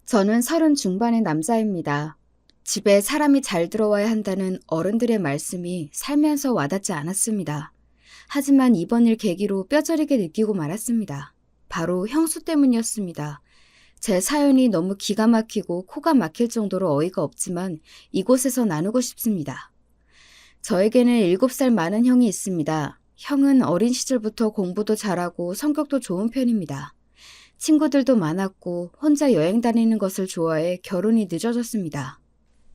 저는 30 중반의 남자입니다. 집에 사람이 잘 들어와야 한다는 어른들의 말씀이 살면서 와닿지 않았습니다. 하지만 이번 일 계기로 뼈저리게 느끼고 말았습니다. 바로 형수 때문이었습니다. 제 사연이 너무 기가 막히고 코가 막힐 정도로 어이가 없지만 이곳에서 나누고 싶습니다. 저에게는 7살 많은 형이 있습니다. 형은 어린 시절부터 공부도 잘하고 성격도 좋은 편입니다. 친구들도 많았고 혼자 여행 다니는 것을 좋아해 결혼이 늦어졌습니다.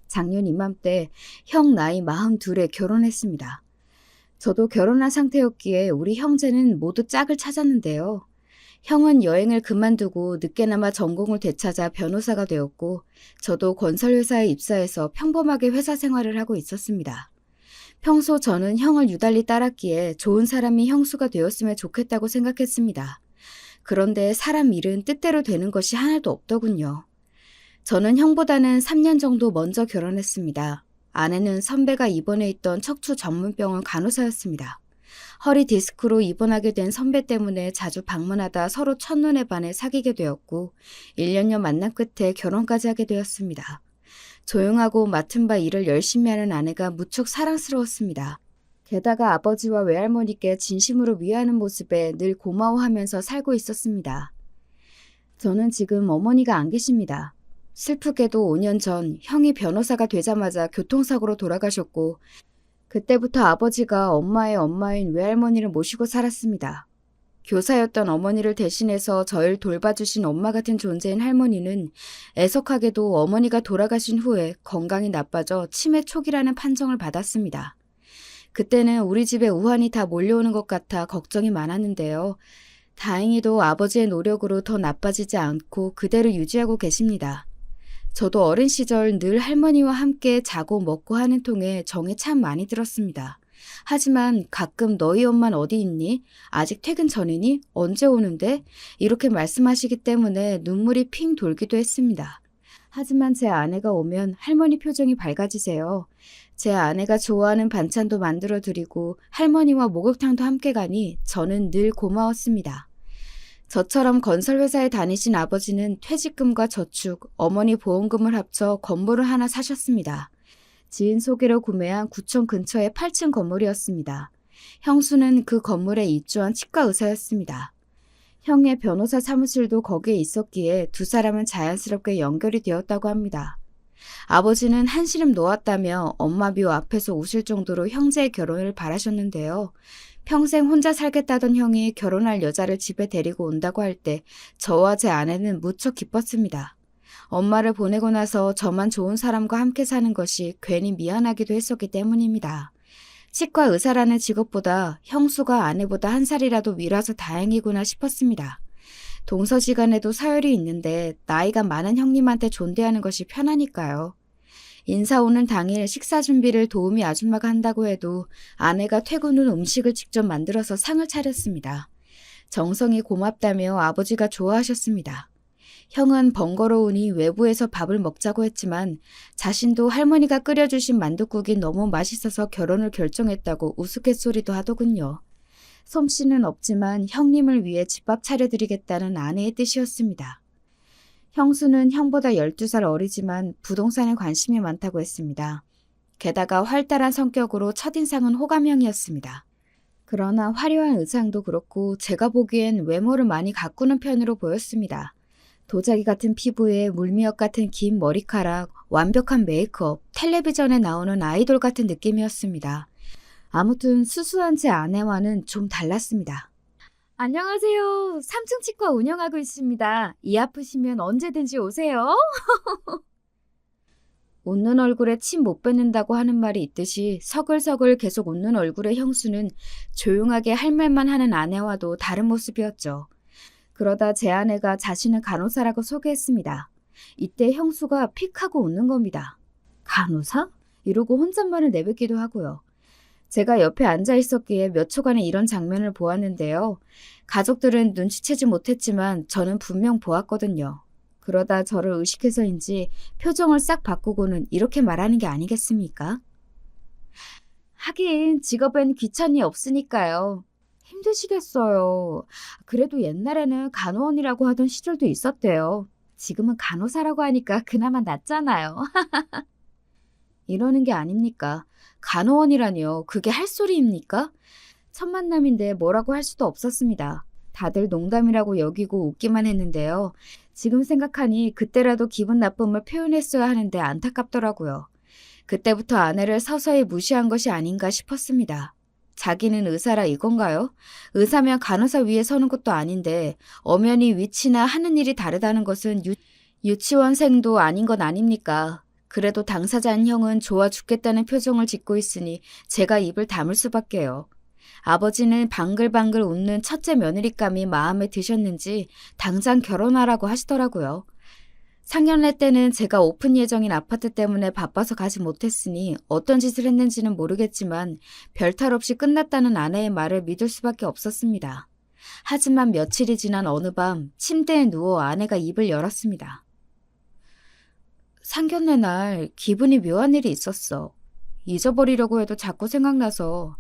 작년 이맘때 형 나이 42에 결혼했습니다. 저도 결혼한 상태였기에 우리 형제는 모두 짝을 찾았는데요. 형은 여행을 그만두고 늦게나마 전공을 되찾아 변호사가 되었고 저도 건설회사에 입사해서 평범하게 회사 생활을 하고 있었습니다. 평소 저는 형을 유달리 따랐기에 좋은 사람이 형수가 되었으면 좋겠다고 생각했습니다. 그런데 사람 일은 뜻대로 되는 것이 하나도 없더군요. 저는 형보다는 3년 정도 먼저 결혼했습니다. 아내는 선배가 입원해 있던 척추 전문병원 간호사였습니다. 허리 디스크로 입원하게 된 선배 때문에 자주 방문하다 서로 첫눈에 반해 사귀게 되었고 1년여 만난 끝에 결혼까지 하게 되었습니다. 조용하고 맡은 바 일을 열심히 하는 아내가 무척 사랑스러웠습니다. 게다가 아버지와 외할머니께 진심으로 위하는 모습에 늘 고마워하면서 살고 있었습니다. 저는 지금 어머니가 안 계십니다. 슬프게도 5년 전 형이 변호사가 되자마자 교통사고로 돌아가셨고 그때부터 아버지가 엄마의 엄마인 외할머니를 모시고 살았습니다. 교사였던 어머니를 대신해서 저를 돌봐주신 엄마 같은 존재인 할머니는 애석하게도 어머니가 돌아가신 후에 건강이 나빠져 치매 초기라는 판정을 받았습니다. 그때는 우리 집에 우환이 다 몰려오는 것 같아 걱정이 많았는데요. 다행히도 아버지의 노력으로 더 나빠지지 않고 그대로 유지하고 계십니다. 저도 어린 시절 늘 할머니와 함께 자고 먹고 하는 통에 정이 참 많이 들었습니다. 하지만 가끔 너희 엄만 어디 있니? 아직 퇴근 전이니? 언제 오는데? 이렇게 말씀하시기 때문에 눈물이 핑 돌기도 했습니다. 하지만 제 아내가 오면 할머니 표정이 밝아지세요. 제 아내가 좋아하는 반찬도 만들어 드리고 할머니와 목욕탕도 함께 가니 저는 늘 고마웠습니다. 저처럼 건설회사에 다니신 아버지는 퇴직금과 저축, 어머니 보험금을 합쳐 건물을 하나 사셨습니다. 지인 소개로 구매한 구청 근처의 8층 건물이었습니다. 형수는 그 건물에 입주한 치과 의사였습니다. 형의 변호사 사무실도 거기에 있었기에 두 사람은 자연스럽게 연결이 되었다고 합니다. 아버지는 한시름 놓았다며 엄마 묘 앞에서 우실 정도로 형제의 결혼을 바라셨는데요. 평생 혼자 살겠다던 형이 결혼할 여자를 집에 데리고 온다고 할 때 저와 제 아내는 무척 기뻤습니다. 엄마를 보내고 나서 저만 좋은 사람과 함께 사는 것이 괜히 미안하기도 했었기 때문입니다. 치과 의사라는 직업보다 형수가 아내보다 한 살이라도 위라서 다행이구나 싶었습니다. 동서지간에도 서열이 있는데 나이가 많은 형님한테 존대하는 것이 편하니까요. 인사 오는 당일 식사 준비를 도우미 아줌마가 한다고 해도 아내가 퇴근 후 음식을 직접 만들어서 상을 차렸습니다. 정성이 고맙다며 아버지가 좋아하셨습니다. 형은 번거로우니 외부에서 밥을 먹자고 했지만 자신도 할머니가 끓여주신 만둣국이 너무 맛있어서 결혼을 결정했다고 우스갯소리도 하더군요. 솜씨는 없지만 형님을 위해 집밥 차려드리겠다는 아내의 뜻이었습니다. 형수는 형보다 12살 어리지만 부동산에 관심이 많다고 했습니다. 게다가 활달한 성격으로 첫인상은 호감형이었습니다. 그러나 화려한 의상도 그렇고 제가 보기엔 외모를 많이 가꾸는 편으로 보였습니다. 도자기 같은 피부에 물미역 같은 긴 머리카락, 완벽한 메이크업, 텔레비전에 나오는 아이돌 같은 느낌이었습니다. 아무튼 수수한 제 아내와는 좀 달랐습니다. 안녕하세요. 3층 치과 운영하고 있습니다. 이 아프시면 언제든지 오세요. 웃는 얼굴에 침 못 뱉는다고 하는 말이 있듯이 서글서글 계속 웃는 얼굴의 형수는 조용하게 할 말만 하는 아내와도 다른 모습이었죠. 그러다 제 아내가 자신은 간호사라고 소개했습니다. 이때 형수가 픽 하고 웃는 겁니다. 간호사? 이러고 혼잣말을 내뱉기도 하고요. 제가 옆에 앉아 있었기에 몇 초간의 이런 장면을 보았는데요. 가족들은 눈치채지 못했지만 저는 분명 보았거든요. 그러다 저를 의식해서인지 표정을 싹 바꾸고는 이렇게 말하는 게 아니겠습니까? 하긴 직업엔 귀천이 없으니까요. 힘드시겠어요. 그래도 옛날에는 간호원이라고 하던 시절도 있었대요. 지금은 간호사라고 하니까 그나마 낫잖아요. 이러는 게 아닙니까? 간호원이라니요. 그게 할 소리입니까? 첫 만남인데 뭐라고 할 수도 없었습니다. 다들 농담이라고 여기고 웃기만 했는데요. 지금 생각하니 그때라도 기분 나쁨을 표현했어야 하는데 안타깝더라고요. 그때부터 아내를 서서히 무시한 것이 아닌가 싶었습니다. 자기는 의사라 이건가요? 의사면 간호사 위에 서는 것도 아닌데 엄연히 위치나 하는 일이 다르다는 것은 유치원생도 아닌 건 아닙니까? 그래도 당사자인 형은 좋아 죽겠다는 표정을 짓고 있으니 제가 입을 다물 수밖에요. 아버지는 방글방글 웃는 첫째 며느리감이 마음에 드셨는지 당장 결혼하라고 하시더라고요. 상견례 때는 제가 오픈 예정인 아파트 때문에 바빠서 가지 못했으니 어떤 짓을 했는지는 모르겠지만 별탈 없이 끝났다는 아내의 말을 믿을 수밖에 없었습니다. 하지만 며칠이 지난 어느 밤 침대에 누워 아내가 입을 열었습니다. 상견례 날 기분이 묘한 일이 있었어. 잊어버리려고 해도 자꾸 생각나서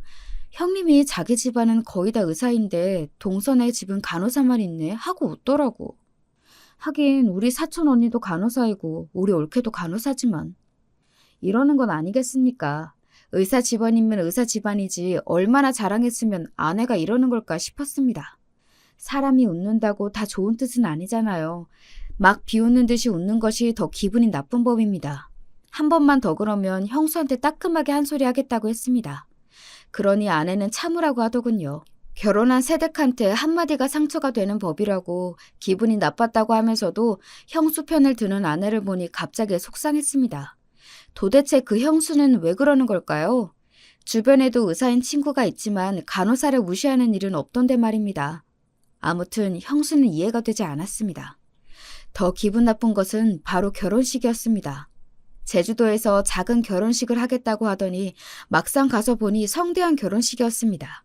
형님이 자기 집안은 거의 다 의사인데 동선의 집은 간호사만 있네 하고 웃더라고. 하긴 우리 사촌 언니도 간호사이고 우리 올케도 간호사지만 이러는 건 아니겠습니까? 의사 집안이면 의사 집안이지 얼마나 자랑했으면 아내가 이러는 걸까 싶었습니다. 사람이 웃는다고 다 좋은 뜻은 아니잖아요. 막 비웃는 듯이 웃는 것이 더 기분이 나쁜 법입니다. 한 번만 더 그러면 형수한테 따끔하게 한 소리 하겠다고 했습니다. 그러니 아내는 참으라고 하더군요. 결혼한 새댁한테 한마디가 상처가 되는 법이라고 기분이 나빴다고 하면서도 형수 편을 드는 아내를 보니 갑자기 속상했습니다. 도대체 그 형수는 왜 그러는 걸까요? 주변에도 의사인 친구가 있지만 간호사를 무시하는 일은 없던데 말입니다. 아무튼 형수는 이해가 되지 않았습니다. 더 기분 나쁜 것은 바로 결혼식이었습니다. 제주도에서 작은 결혼식을 하겠다고 하더니 막상 가서 보니 성대한 결혼식이었습니다.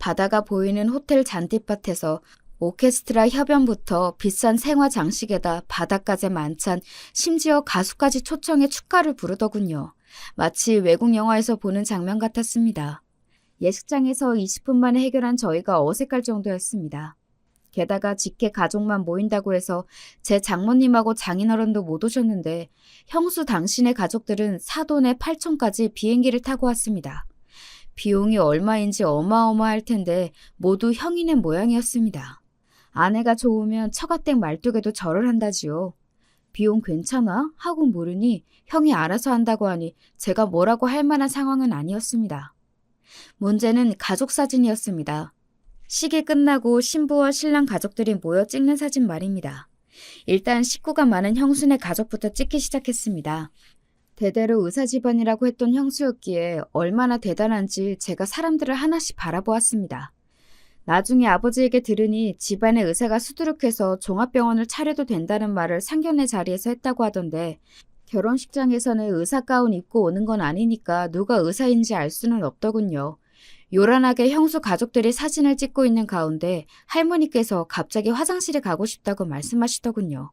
바다가 보이는 호텔 잔디밭에서 오케스트라 협연부터 비싼 생화 장식에다 바다까지 만찬, 심지어 가수까지 초청해 축가를 부르더군요. 마치 외국 영화에서 보는 장면 같았습니다. 예식장에서 20분 만에 해결한 저희가 어색할 정도였습니다. 게다가 직계 가족만 모인다고 해서 제 장모님하고 장인어른도 못 오셨는데 형수 당신의 가족들은 사돈의 8촌까지 비행기를 타고 왔습니다. 비용이 얼마인지 어마어마할 텐데 모두 형이네 모양이었습니다. 아내가 좋으면 처가댁 말뚝에도 절을 한다지요. 비용 괜찮아? 하고 물으니 형이 알아서 한다고 하니 제가 뭐라고 할 만한 상황은 아니었습니다. 문제는 가족 사진이었습니다. 식이 끝나고 신부와 신랑 가족들이 모여 찍는 사진 말입니다. 일단 식구가 많은 형수네 가족부터 찍기 시작했습니다. 대대로 의사 집안이라고 했던 형수였기에 얼마나 대단한지 제가 사람들을 하나씩 바라보았습니다. 나중에 아버지에게 들으니 집안의 의사가 수두룩해서 종합병원을 차려도 된다는 말을 상견례 자리에서 했다고 하던데 결혼식장에서는 의사 가운 입고 오는 건 아니니까 누가 의사인지 알 수는 없더군요. 요란하게 형수 가족들이 사진을 찍고 있는 가운데 할머니께서 갑자기 화장실에 가고 싶다고 말씀하시더군요.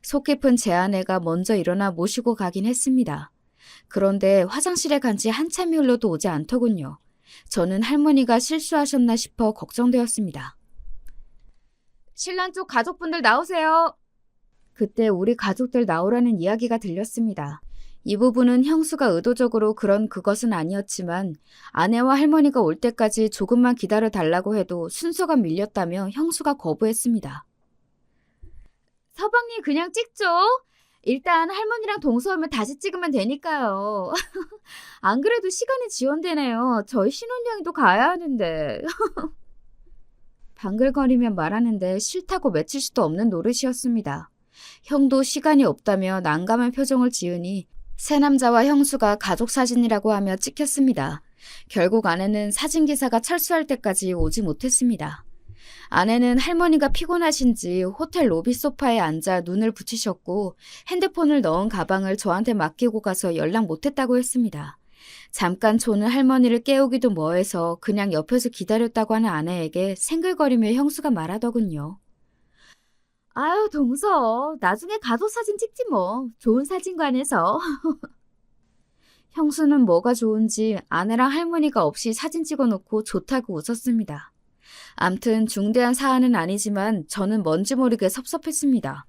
속 깊은 제 아내가 먼저 일어나 모시고 가긴 했습니다. 그런데 화장실에 간 지 한참이 흘러도 오지 않더군요. 저는 할머니가 실수하셨나 싶어 걱정되었습니다. 신랑 쪽 가족분들 나오세요. 그때 우리 가족들 나오라는 이야기가 들렸습니다. 이 부분은 형수가 의도적으로 그런 그것은 아니었지만 아내와 할머니가 올 때까지 조금만 기다려 달라고 해도 순서가 밀렸다며 형수가 거부했습니다. 서방님 그냥 찍죠. 일단 할머니랑 동서오면 다시 찍으면 되니까요. 안 그래도 시간이 지연되네요. 저희 신혼여행도 가야 하는데. 방글거리며 말하는데 싫다고 맺힐 수도 없는 노릇이었습니다. 형도 시간이 없다며 난감한 표정을 지으니 새 남자와 형수가 가족 사진이라고 하며 찍혔습니다. 결국 아내는 사진기사가 철수할 때까지 오지 못했습니다. 아내는 할머니가 피곤하신지 호텔 로비 소파에 앉아 눈을 붙이셨고 핸드폰을 넣은 가방을 저한테 맡기고 가서 연락 못했다고 했습니다. 잠깐 조는 할머니를 깨우기도 뭐해서 그냥 옆에서 기다렸다고 하는 아내에게 생글거리며 형수가 말하더군요. 아유 동서 나중에 가족 사진 찍지 뭐. 좋은 사진관에서. 형수는 뭐가 좋은지 아내랑 할머니가 없이 사진 찍어놓고 좋다고 웃었습니다. 암튼 중대한 사안은 아니지만 저는 뭔지 모르게 섭섭했습니다.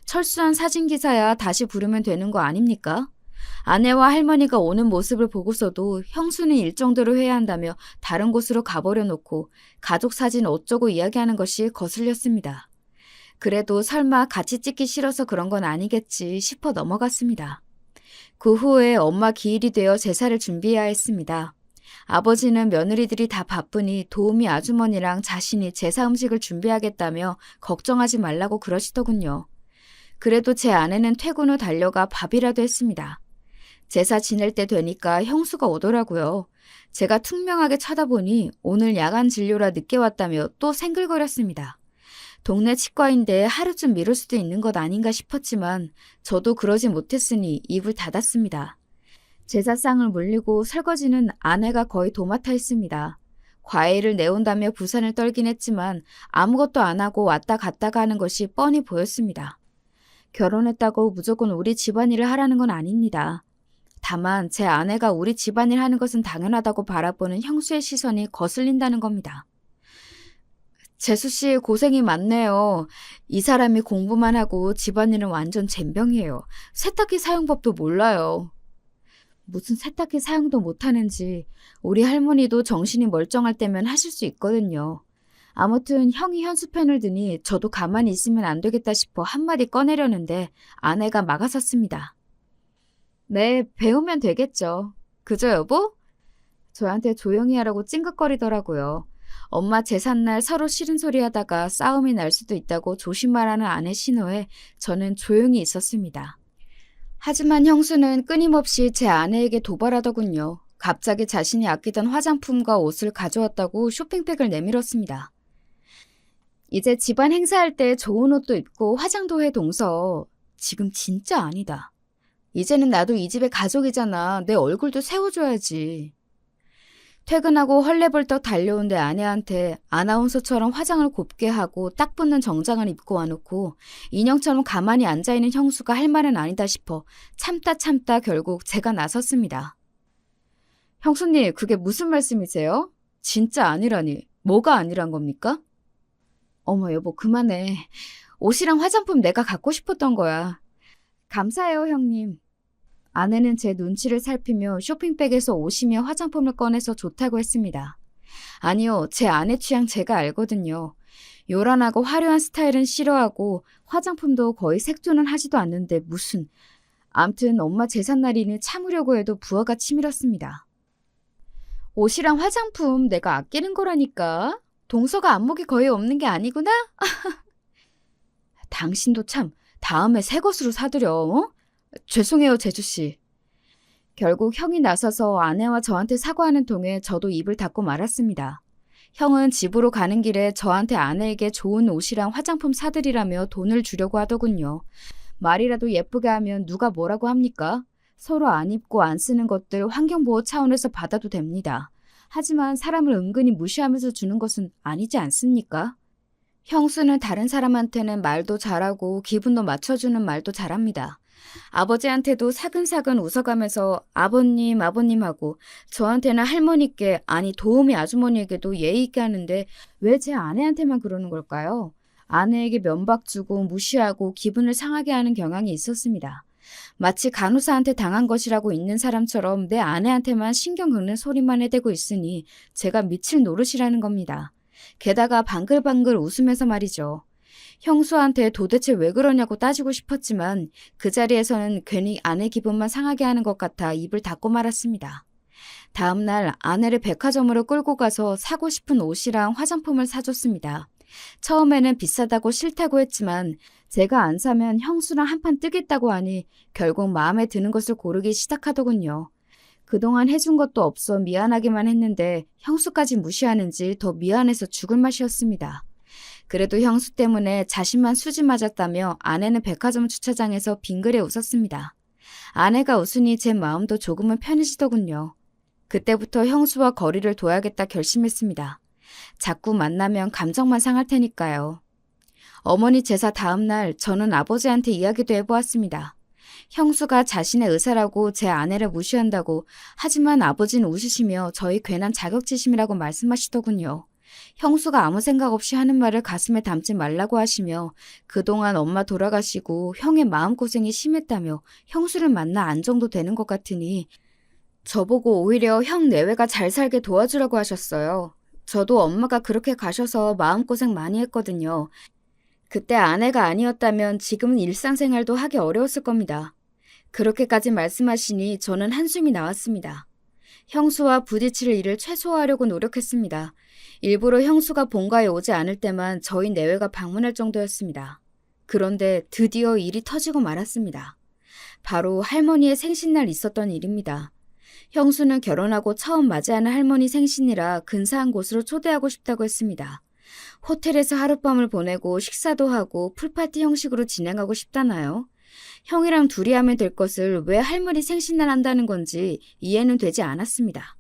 철수한 사진기사야 다시 부르면 되는 거 아닙니까? 아내와 할머니가 오는 모습을 보고서도 형수는 일정대로 해야 한다며 다른 곳으로 가버려 놓고 가족 사진 어쩌고 이야기하는 것이 거슬렸습니다. 그래도 설마 같이 찍기 싫어서 그런 건 아니겠지 싶어 넘어갔습니다. 그 후에 엄마 기일이 되어 제사를 준비해야 했습니다. 아버지는 며느리들이 다 바쁘니 도우미 아주머니랑 자신이 제사 음식을 준비하겠다며 걱정하지 말라고 그러시더군요. 그래도 제 아내는 퇴근 후 달려가 밥이라도 했습니다. 제사 지낼 때 되니까 형수가 오더라고요. 제가 퉁명하게 쳐다보니 오늘 야간 진료라 늦게 왔다며 또 생글거렸습니다. 동네 치과인데 하루쯤 미룰 수도 있는 것 아닌가 싶었지만 저도 그러지 못했으니 입을 닫았습니다. 제사상을 물리고 설거지는 아내가 거의 도맡아 했습니다. 과일을 내온다며 부산을 떨긴 했지만 아무것도 안 하고 왔다 갔다가 하는 것이 뻔히 보였습니다. 결혼했다고 무조건 우리 집안일을 하라는 건 아닙니다. 다만 제 아내가 우리 집안일 하는 것은 당연하다고 바라보는 형수의 시선이 거슬린다는 겁니다. 재수씨 고생이 많네요. 이 사람이 공부만 하고 집안일은 완전 젬병이에요. 세탁기 사용법도 몰라요. 무슨 세탁기 사용도 못하는지 우리 할머니도 정신이 멀쩡할 때면 하실 수 있거든요. 아무튼 형이 현수펜을 드니 저도 가만히 있으면 안 되겠다 싶어 한마디 꺼내려는데 아내가 막아섰습니다. 네, 배우면 되겠죠. 그죠, 여보? 저한테 조용히 하라고 찡긋거리더라고요. 엄마 제삿날 서로 싫은 소리 하다가 싸움이 날 수도 있다고 조심하라는 아내 신호에 저는 조용히 있었습니다. 하지만 형수는 끊임없이 제 아내에게 도발하더군요. 갑자기 자신이 아끼던 화장품과 옷을 가져왔다고 쇼핑백을 내밀었습니다. 이제 집안 행사할 때 좋은 옷도 입고 화장도 해 동서. 지금 진짜 아니다. 이제는 나도 이 집의 가족이잖아. 내 얼굴도 세워줘야지. 퇴근하고 헐레벌떡 달려온 내 아내한테 아나운서처럼 화장을 곱게 하고 딱 붙는 정장을 입고 와놓고 인형처럼 가만히 앉아있는 형수가 할 말은 아니다 싶어 참다 결국 제가 나섰습니다. 형수님, 그게 무슨 말씀이세요? 진짜 아니라니. 뭐가 아니란 겁니까? 어머 여보 그만해. 옷이랑 화장품 내가 갖고 싶었던 거야. 감사해요 형님. 아내는 제 눈치를 살피며 쇼핑백에서 옷이며 화장품을 꺼내서 좋다고 했습니다. 아니요, 제 아내 취향 제가 알거든요. 요란하고 화려한 스타일은 싫어하고 화장품도 거의 색조는 하지도 않는데 무슨. 암튼 엄마 제삿날이니 참으려고 해도 부하가 치밀었습니다. 옷이랑 화장품 내가 아끼는 거라니까. 동서가 안목이 거의 없는 게 아니구나? 당신도 참 다음에 새 것으로 사드려. 어? 죄송해요, 제주씨. 결국 형이 나서서 아내와 저한테 사과하는 통에 저도 입을 닫고 말았습니다. 형은 집으로 가는 길에 저한테 아내에게 좋은 옷이랑 화장품 사드리라며 돈을 주려고 하더군요. 말이라도 예쁘게 하면 누가 뭐라고 합니까? 서로 안 입고 안 쓰는 것들 환경보호 차원에서 받아도 됩니다. 하지만 사람을 은근히 무시하면서 주는 것은 아니지 않습니까? 형수는 다른 사람한테는 말도 잘하고 기분도 맞춰주는 말도 잘합니다. 아버지한테도 사근사근 웃어가면서 아버님 하고 저한테는 할머니께 아니 도우미 아주머니에게도 예의 있게 하는데 왜 제 아내한테만 그러는 걸까요? 아내에게 면박 주고 무시하고 기분을 상하게 하는 경향이 있었습니다. 마치 간호사한테 당한 것이라고 있는 사람처럼 내 아내한테만 신경 긁는 소리만 해대고 있으니 제가 미칠 노릇이라는 겁니다. 게다가 방글방글 웃으면서 말이죠. 형수한테 도대체 왜 그러냐고 따지고 싶었지만 그 자리에서는 괜히 아내 기분만 상하게 하는 것 같아 입을 닫고 말았습니다. 다음 날 아내를 백화점으로 끌고 가서 사고 싶은 옷이랑 화장품을 사줬습니다. 처음에는 비싸다고 싫다고 했지만 제가 안 사면 형수랑 한판 뜨겠다고 하니 결국 마음에 드는 것을 고르기 시작하더군요. 그동안 해준 것도 없어 미안하기만 했는데 형수까지 무시하는지 더 미안해서 죽을 맛이었습니다. 그래도 형수 때문에 자신만 수지 맞았다며 아내는 백화점 주차장에서 빙그레 웃었습니다. 아내가 웃으니 제 마음도 조금은 편해지더군요. 그때부터 형수와 거리를 둬야겠다 결심했습니다. 자꾸 만나면 감정만 상할 테니까요. 어머니 제사 다음 날 저는 아버지한테 이야기도 해보았습니다. 형수가 자신의 의사라고 제 아내를 무시한다고 하지만 아버지는 웃으시며 저희 괜한 자격지심이라고 말씀하시더군요. 형수가 아무 생각 없이 하는 말을 가슴에 담지 말라고 하시며 그동안 엄마 돌아가시고 형의 마음고생이 심했다며 형수를 만나 안정도 되는 것 같으니 저보고 오히려 형 내외가 잘 살게 도와주라고 하셨어요. 저도 엄마가 그렇게 가셔서 마음고생 많이 했거든요. 그때 아내가 아니었다면 지금은 일상생활도 하기 어려웠을 겁니다. 그렇게까지 말씀하시니 저는 한숨이 나왔습니다. 형수와 부딪힐 일을 최소화하려고 노력했습니다. 일부러 형수가 본가에 오지 않을 때만 저희 내외가 방문할 정도였습니다. 그런데 드디어 일이 터지고 말았습니다. 바로 할머니의 생신날 있었던 일입니다. 형수는 결혼하고 처음 맞이하는 할머니 생신이라 근사한 곳으로 초대하고 싶다고 했습니다. 호텔에서 하룻밤을 보내고 식사도 하고 풀파티 형식으로 진행하고 싶다나요? 형이랑 둘이 하면 될 것을 왜 할머니 생신날 한다는 건지 이해는 되지 않았습니다.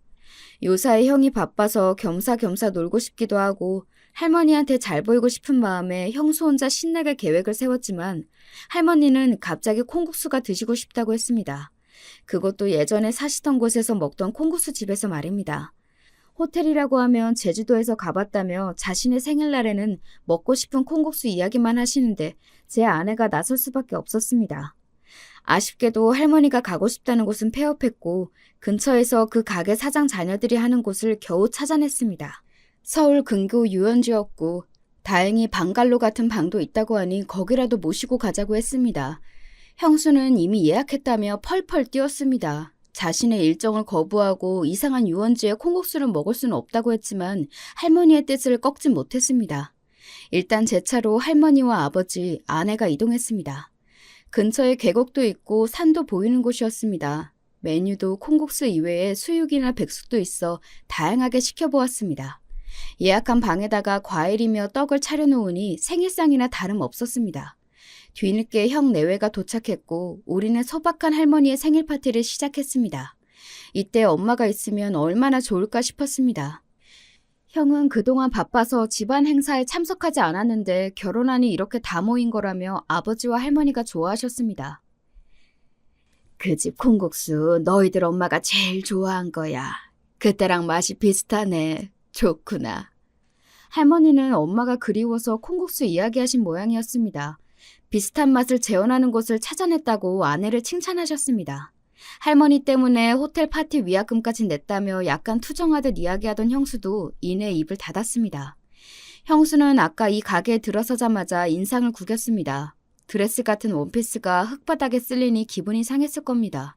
요사이 형이 바빠서 겸사겸사 놀고 싶기도 하고 할머니한테 잘 보이고 싶은 마음에 형수 혼자 신나게 계획을 세웠지만 할머니는 갑자기 콩국수가 드시고 싶다고 했습니다. 그것도 예전에 사시던 곳에서 먹던 콩국수 집에서 말입니다. 호텔이라고 하면 제주도에서 가봤다며 자신의 생일날에는 먹고 싶은 콩국수 이야기만 하시는데 제 아내가 나설 수밖에 없었습니다. 아쉽게도 할머니가 가고 싶다는 곳은 폐업했고 근처에서 그 가게 사장 자녀들이 하는 곳을 겨우 찾아냈습니다. 서울 근교 유원지였고 다행히 방갈로 같은 방도 있다고 하니 거기라도 모시고 가자고 했습니다. 형수는 이미 예약했다며 펄펄 뛰었습니다. 자신의 일정을 거부하고 이상한 유원지에 콩국수를 먹을 수는 없다고 했지만 할머니의 뜻을 꺾지 못했습니다. 일단 제 차로 할머니와 아버지, 아내가 이동했습니다. 근처에 계곡도 있고 산도 보이는 곳이었습니다. 메뉴도 콩국수 이외에 수육이나 백숙도 있어 다양하게 시켜보았습니다. 예약한 방에다가 과일이며 떡을 차려놓으니 생일상이나 다름없었습니다. 뒤늦게 형 내외가 도착했고 우리는 소박한 할머니의 생일 파티를 시작했습니다. 이때 엄마가 있으면 얼마나 좋을까 싶었습니다. 형은 그동안 바빠서 집안 행사에 참석하지 않았는데 결혼하니 이렇게 다 모인 거라며 아버지와 할머니가 좋아하셨습니다. 그 집 콩국수 너희들 엄마가 제일 좋아한 거야. 그때랑 맛이 비슷하네. 좋구나. 할머니는 엄마가 그리워서 콩국수 이야기하신 모양이었습니다. 비슷한 맛을 재현하는 곳을 찾아냈다고 아내를 칭찬하셨습니다. 할머니 때문에 호텔 파티 위약금까지 냈다며 약간 투정하듯 이야기하던 형수도 이내 입을 닫았습니다. 형수는 아까 이 가게에 들어서자마자 인상을 구겼습니다. 드레스 같은 원피스가 흙바닥에 쓸리니 기분이 상했을 겁니다.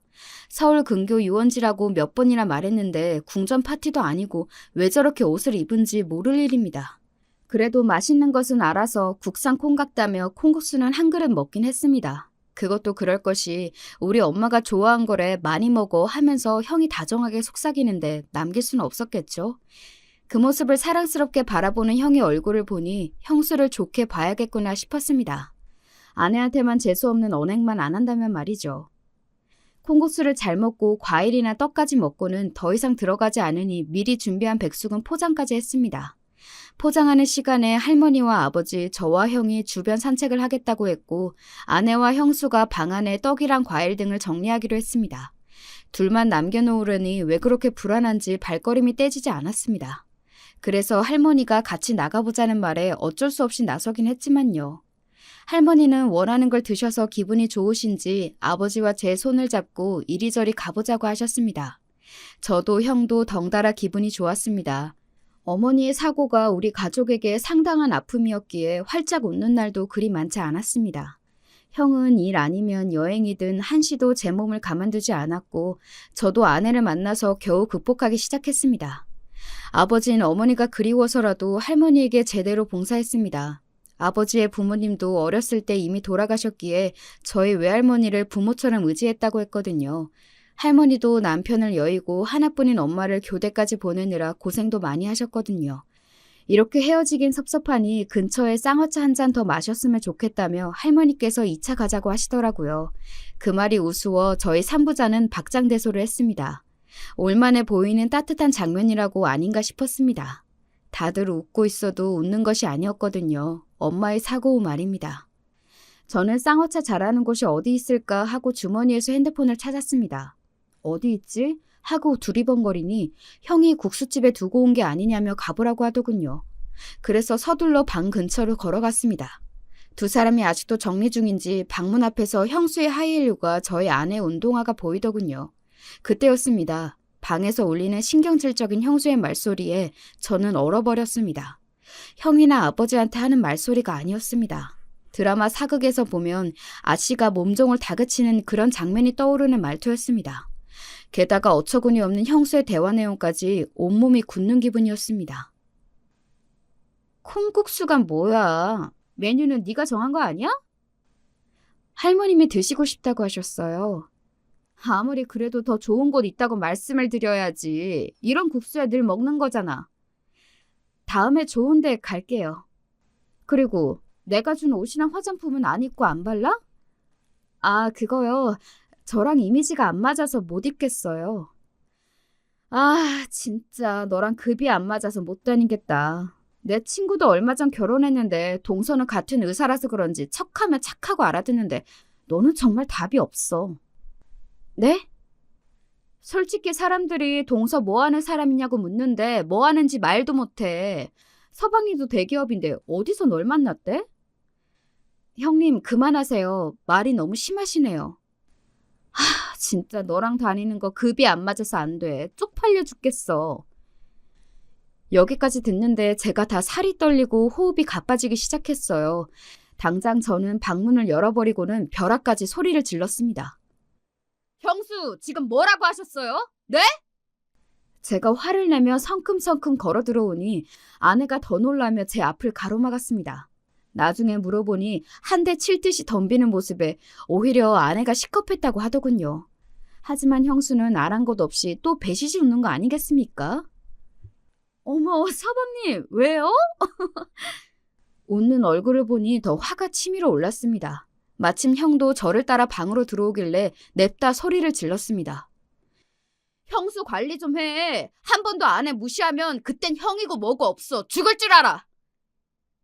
서울 근교 유원지라고 몇 번이나 말했는데 궁전 파티도 아니고 왜 저렇게 옷을 입은지 모를 일입니다. 그래도 맛있는 것은 알아서 국산 콩 같다며 콩국수는 한 그릇 먹긴 했습니다. 그것도 그럴 것이 우리 엄마가 좋아한 거래 많이 먹어 하면서 형이 다정하게 속삭이는데 남길 수는 없었겠죠. 그 모습을 사랑스럽게 바라보는 형의 얼굴을 보니 형수를 좋게 봐야겠구나 싶었습니다. 아내한테만 재수없는 언행만 안 한다면 말이죠. 콩국수를 잘 먹고 과일이나 떡까지 먹고는 더 이상 들어가지 않으니 미리 준비한 백숙은 포장까지 했습니다. 포장하는 시간에 할머니와 아버지, 저와 형이 주변 산책을 하겠다고 했고 아내와 형수가 방 안에 떡이랑 과일 등을 정리하기로 했습니다. 둘만 남겨놓으려니 왜 그렇게 불안한지 발걸음이 떼지지 않았습니다. 그래서 할머니가 같이 나가보자는 말에 어쩔 수 없이 나서긴 했지만요. 할머니는 원하는 걸 드셔서 기분이 좋으신지 아버지와 제 손을 잡고 이리저리 가보자고 하셨습니다. 저도 형도 덩달아 기분이 좋았습니다. 어머니의 사고가 우리 가족에게 상당한 아픔이었기에 활짝 웃는 날도 그리 많지 않았습니다. 형은 일 아니면 여행이든 한시도 제 몸을 가만두지 않았고 저도 아내를 만나서 겨우 극복하기 시작했습니다. 아버지는 어머니가 그리워서라도 할머니에게 제대로 봉사했습니다. 아버지의 부모님도 어렸을 때 이미 돌아가셨기에 저희 외할머니를 부모처럼 의지했다고 했거든요. 할머니도 남편을 여의고 하나뿐인 엄마를 교대까지 보내느라 고생도 많이 하셨거든요. 이렇게 헤어지긴 섭섭하니 근처에 쌍화차 한 잔 더 마셨으면 좋겠다며 할머니께서 2차 가자고 하시더라고요. 그 말이 우스워 저희 삼부자는 박장대소를 했습니다. 올만해 보이는 따뜻한 장면이라고 아닌가 싶었습니다. 다들 웃고 있어도 웃는 것이 아니었거든요. 엄마의 사고 후 말입니다. 저는 쌍화차 잘하는 곳이 어디 있을까 하고 주머니에서 핸드폰을 찾았습니다. 어디 있지? 하고 두리번거리니 형이 국수집에 두고 온 게 아니냐며 가보라고 하더군요. 그래서 서둘러 방 근처로 걸어갔습니다. 두 사람이 아직도 정리 중인지 방문 앞에서 형수의 하이힐과 저의 아내 운동화가 보이더군요. 그때였습니다. 방에서 울리는 신경질적인 형수의 말소리에 저는 얼어버렸습니다. 형이나 아버지한테 하는 말소리가 아니었습니다. 드라마 사극에서 보면 아씨가 몸종을 다그치는 그런 장면이 떠오르는 말투였습니다. 게다가 어처구니 없는 형수의 대화 내용까지 온몸이 굳는 기분이었습니다. 콩국수가 뭐야? 메뉴는 네가 정한 거 아니야? 할머님이 드시고 싶다고 하셨어요. 아무리 그래도 더 좋은 곳 있다고 말씀을 드려야지. 이런 국수야 늘 먹는 거잖아. 다음에 좋은 데 갈게요. 그리고 내가 준 옷이랑 화장품은 안 입고 안 발라? 아, 그거요. 저랑 이미지가 안 맞아서 못 입겠어요. 아, 진짜 너랑 급이 안 맞아서 못 다니겠다. 내 친구도 얼마 전 결혼했는데 동서는 같은 의사라서 그런지 척하면 착하고 알아듣는데 너는 정말 답이 없어. 네? 솔직히 사람들이 동서 뭐 하는 사람이냐고 묻는데 뭐 하는지 말도 못해. 서방님도 대기업인데 어디서 널 만났대? 형님 그만하세요. 말이 너무 심하시네요. 진짜 너랑 다니는 거 급이 안 맞아서 안 돼. 쪽팔려 죽겠어. 여기까지 듣는데 제가 다 살이 떨리고 호흡이 가빠지기 시작했어요. 당장 저는 방문을 열어버리고는 벼락까지 소리를 질렀습니다. 형수, 지금 뭐라고 하셨어요? 네? 제가 화를 내며 성큼성큼 걸어 들어오니 아내가 더 놀라며 제 앞을 가로막았습니다. 나중에 물어보니 한 대 칠 듯이 덤비는 모습에 오히려 아내가 시겁했다고 하더군요. 하지만 형수는 아랑곳 없이 또 배시시 웃는 거 아니겠습니까? 어머, 서방님, 왜요? 웃는 얼굴을 보니 더 화가 치밀어 올랐습니다. 마침 형도 저를 따라 방으로 들어오길래 냅다 소리를 질렀습니다. 형수 관리 좀 해. 한 번도 아내 무시하면 그땐 형이고 뭐고 없어. 죽을 줄 알아.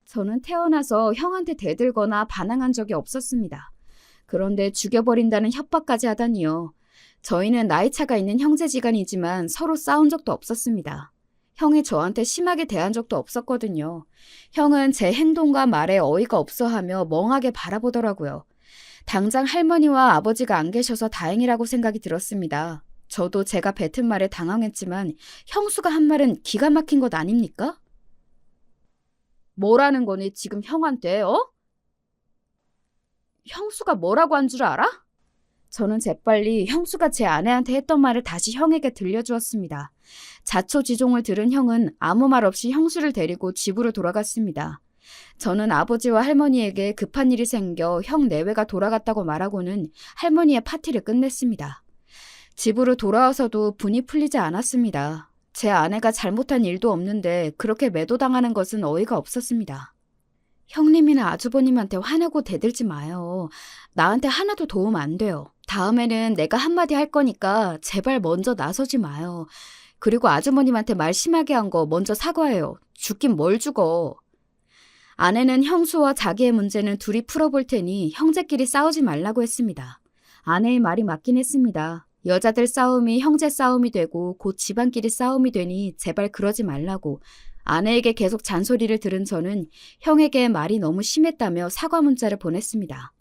저는 태어나서 형한테 대들거나 반항한 적이 없었습니다. 그런데 죽여버린다는 협박까지 하다니요. 저희는 나이차가 있는 형제지간이지만 서로 싸운 적도 없었습니다. 형이 저한테 심하게 대한 적도 없었거든요. 형은 제 행동과 말에 어이가 없어하며 멍하게 바라보더라고요. 당장 할머니와 아버지가 안 계셔서 다행이라고 생각이 들었습니다. 저도 제가 뱉은 말에 당황했지만 형수가 한 말은 기가 막힌 것 아닙니까? 뭐라는 거니 지금 형한테, 어? 형수가 뭐라고 한 줄 알아? 저는 재빨리 형수가 제 아내한테 했던 말을 다시 형에게 들려주었습니다. 자초지종을 들은 형은 아무 말 없이 형수를 데리고 집으로 돌아갔습니다. 저는 아버지와 할머니에게 급한 일이 생겨 형 내외가 돌아갔다고 말하고는 할머니의 파티를 끝냈습니다. 집으로 돌아와서도 분이 풀리지 않았습니다. 제 아내가 잘못한 일도 없는데 그렇게 매도당하는 것은 어이가 없었습니다. 형님이나 아주버님한테 화내고 대들지 마요. 나한테 하나도 도움 안 돼요. 다음에는 내가 한마디 할 거니까 제발 먼저 나서지 마요. 그리고 아주머님한테 말 심하게 한 거 먼저 사과해요. 죽긴 뭘 죽어. 아내는 형수와 자기의 문제는 둘이 풀어볼 테니 형제끼리 싸우지 말라고 했습니다. 아내의 말이 맞긴 했습니다. 여자들 싸움이 형제 싸움이 되고 곧 집안끼리 싸움이 되니 제발 그러지 말라고. 아내에게 계속 잔소리를 들은 저는 형에게 말이 너무 심했다며 사과 문자를 보냈습니다.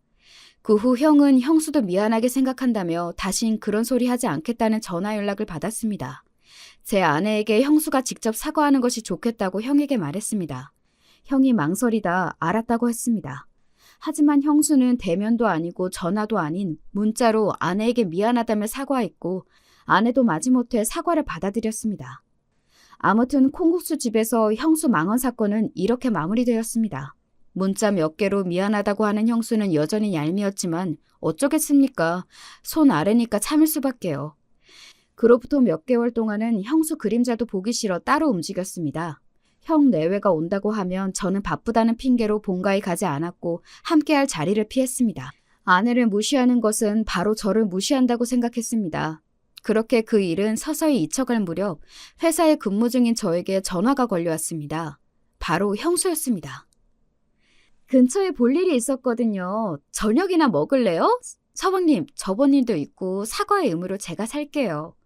그 후 형은 형수도 미안하게 생각한다며 다신 그런 소리 하지 않겠다는 전화 연락을 받았습니다. 제 아내에게 형수가 직접 사과하는 것이 좋겠다고 형에게 말했습니다. 형이 망설이다 알았다고 했습니다. 하지만 형수는 대면도 아니고 전화도 아닌 문자로 아내에게 미안하다며 사과했고 아내도 마지못해 사과를 받아들였습니다. 아무튼 콩국수 집에서 형수 망언 사건은 이렇게 마무리되었습니다. 문자 몇 개로 미안하다고 하는 형수는 여전히 얄미웠지만 어쩌겠습니까? 손 아래니까 참을 수밖에요. 그로부터 몇 개월 동안은 형수 그림자도 보기 싫어 따로 움직였습니다. 형 내외가 온다고 하면 저는 바쁘다는 핑계로 본가에 가지 않았고 함께할 자리를 피했습니다. 아내를 무시하는 것은 바로 저를 무시한다고 생각했습니다. 그렇게 그 일은 서서히 잊혀갈 무렵 회사에 근무 중인 저에게 전화가 걸려왔습니다. 바로 형수였습니다. 근처에 볼 일이 있었거든요. 저녁이나 먹을래요? 서방님, 저번 일도 있고 사과의 의무로 제가 살게요.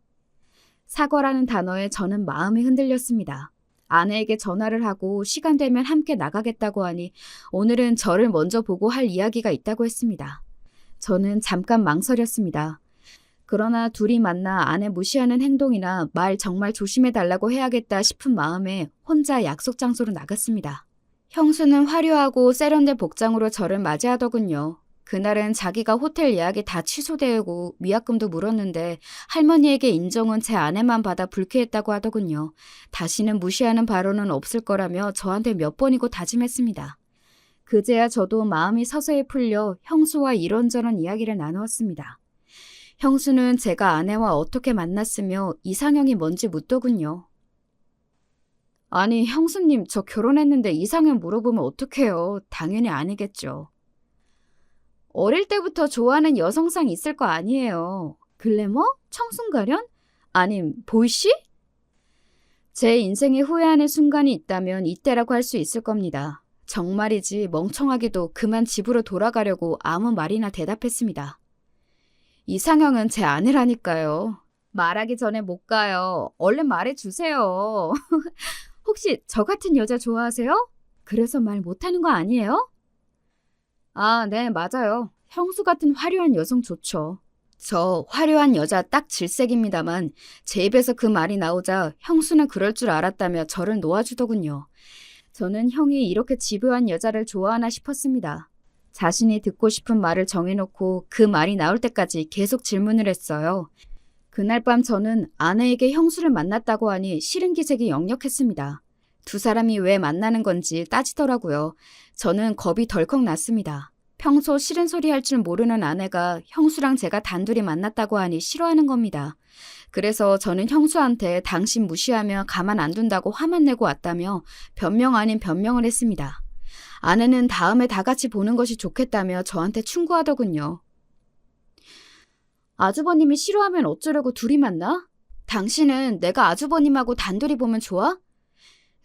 사과라는 단어에 저는 마음이 흔들렸습니다. 아내에게 전화를 하고 시간 되면 함께 나가겠다고 하니 오늘은 저를 먼저 보고 할 이야기가 있다고 했습니다. 저는 잠깐 망설였습니다. 그러나 둘이 만나 아내 무시하는 행동이나 말 정말 조심해달라고 해야겠다 싶은 마음에 혼자 약속 장소로 나갔습니다. 형수는 화려하고 세련된 복장으로 저를 맞이하더군요. 그날은 자기가 호텔 예약이 다 취소되고 위약금도 물었는데 할머니에게 인정은 제 아내만 받아 불쾌했다고 하더군요. 다시는 무시하는 발언은 없을 거라며 저한테 몇 번이고 다짐했습니다. 그제야 저도 마음이 서서히 풀려 형수와 이런저런 이야기를 나누었습니다. 형수는 제가 아내와 어떻게 만났으며 이상형이 뭔지 묻더군요. 아니, 형수님, 저 결혼했는데 이상형 물어보면 어떡해요? 당연히 아니겠죠. 어릴 때부터 좋아하는 여성상 있을 거 아니에요. 글래머? 청순가련? 아님, 보이시? 제 인생에 후회하는 순간이 있다면 이때라고 할 수 있을 겁니다. 정말이지 멍청하게도 그만 집으로 돌아가려고 아무 말이나 대답했습니다. 이상형은 제 아내라니까요. 말하기 전에 못 가요. 얼른 말해주세요. 혹시 저 같은 여자 좋아하세요? 그래서 말 못하는 거 아니에요? 아, 네, 맞아요. 형수 같은 화려한 여성 좋죠. 저 화려한 여자 딱 질색입니다만 제 입에서 그 말이 나오자 형수는 그럴 줄 알았다며 저를 놓아주더군요. 저는 형이 이렇게 집요한 여자를 좋아하나 싶었습니다. 자신이 듣고 싶은 말을 정해놓고 그 말이 나올 때까지 계속 질문을 했어요. 그날 밤 저는 아내에게 형수를 만났다고 하니 싫은 기색이 역력했습니다. 두 사람이 왜 만나는 건지 따지더라고요. 저는 겁이 덜컥 났습니다. 평소 싫은 소리 할 줄 모르는 아내가 형수랑 제가 단둘이 만났다고 하니 싫어하는 겁니다. 그래서 저는 형수한테 당신 무시하며 가만 안 둔다고 화만 내고 왔다며 변명 아닌 변명을 했습니다. 아내는 다음에 다 같이 보는 것이 좋겠다며 저한테 충고하더군요. 아주버님이 싫어하면 어쩌려고 둘이 만나? 당신은 내가 아주버님하고 단둘이 보면 좋아?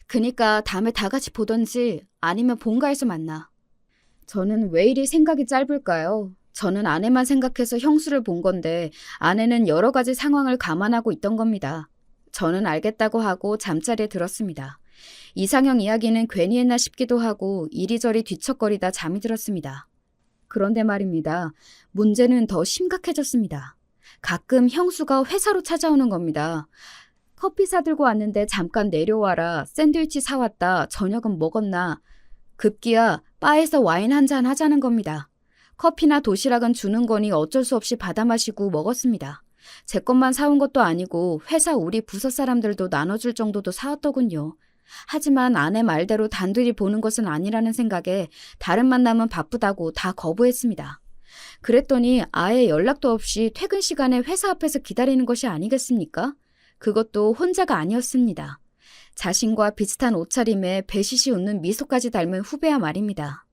그니까 다음에 다 같이 보던지 아니면 본가에서 만나. 저는 왜 이리 생각이 짧을까요? 저는 아내만 생각해서 형수를 본 건데 아내는 여러 가지 상황을 감안하고 있던 겁니다. 저는 알겠다고 하고 잠자리에 들었습니다. 이상형 이야기는 괜히 했나 싶기도 하고 이리저리 뒤척거리다 잠이 들었습니다. 그런데 말입니다. 문제는 더 심각해졌습니다. 가끔 형수가 회사로 찾아오는 겁니다. 커피 사들고 왔는데 잠깐 내려와라. 샌드위치 사왔다. 저녁은 먹었나. 급기야 바에서 와인 한잔 하자는 겁니다. 커피나 도시락은 주는 거니 어쩔 수 없이 받아 마시고 먹었습니다. 제 것만 사온 것도 아니고 회사 우리 부서 사람들도 나눠줄 정도도 사왔더군요. 하지만 아내 말대로 단둘이 보는 것은 아니라는 생각에 다른 만남은 바쁘다고 다 거부했습니다. 그랬더니 아예 연락도 없이 퇴근 시간에 회사 앞에서 기다리는 것이 아니겠습니까? 그것도 혼자가 아니었습니다. 자신과 비슷한 옷차림에 배시시 웃는 미소까지 닮은 후배야 말입니다.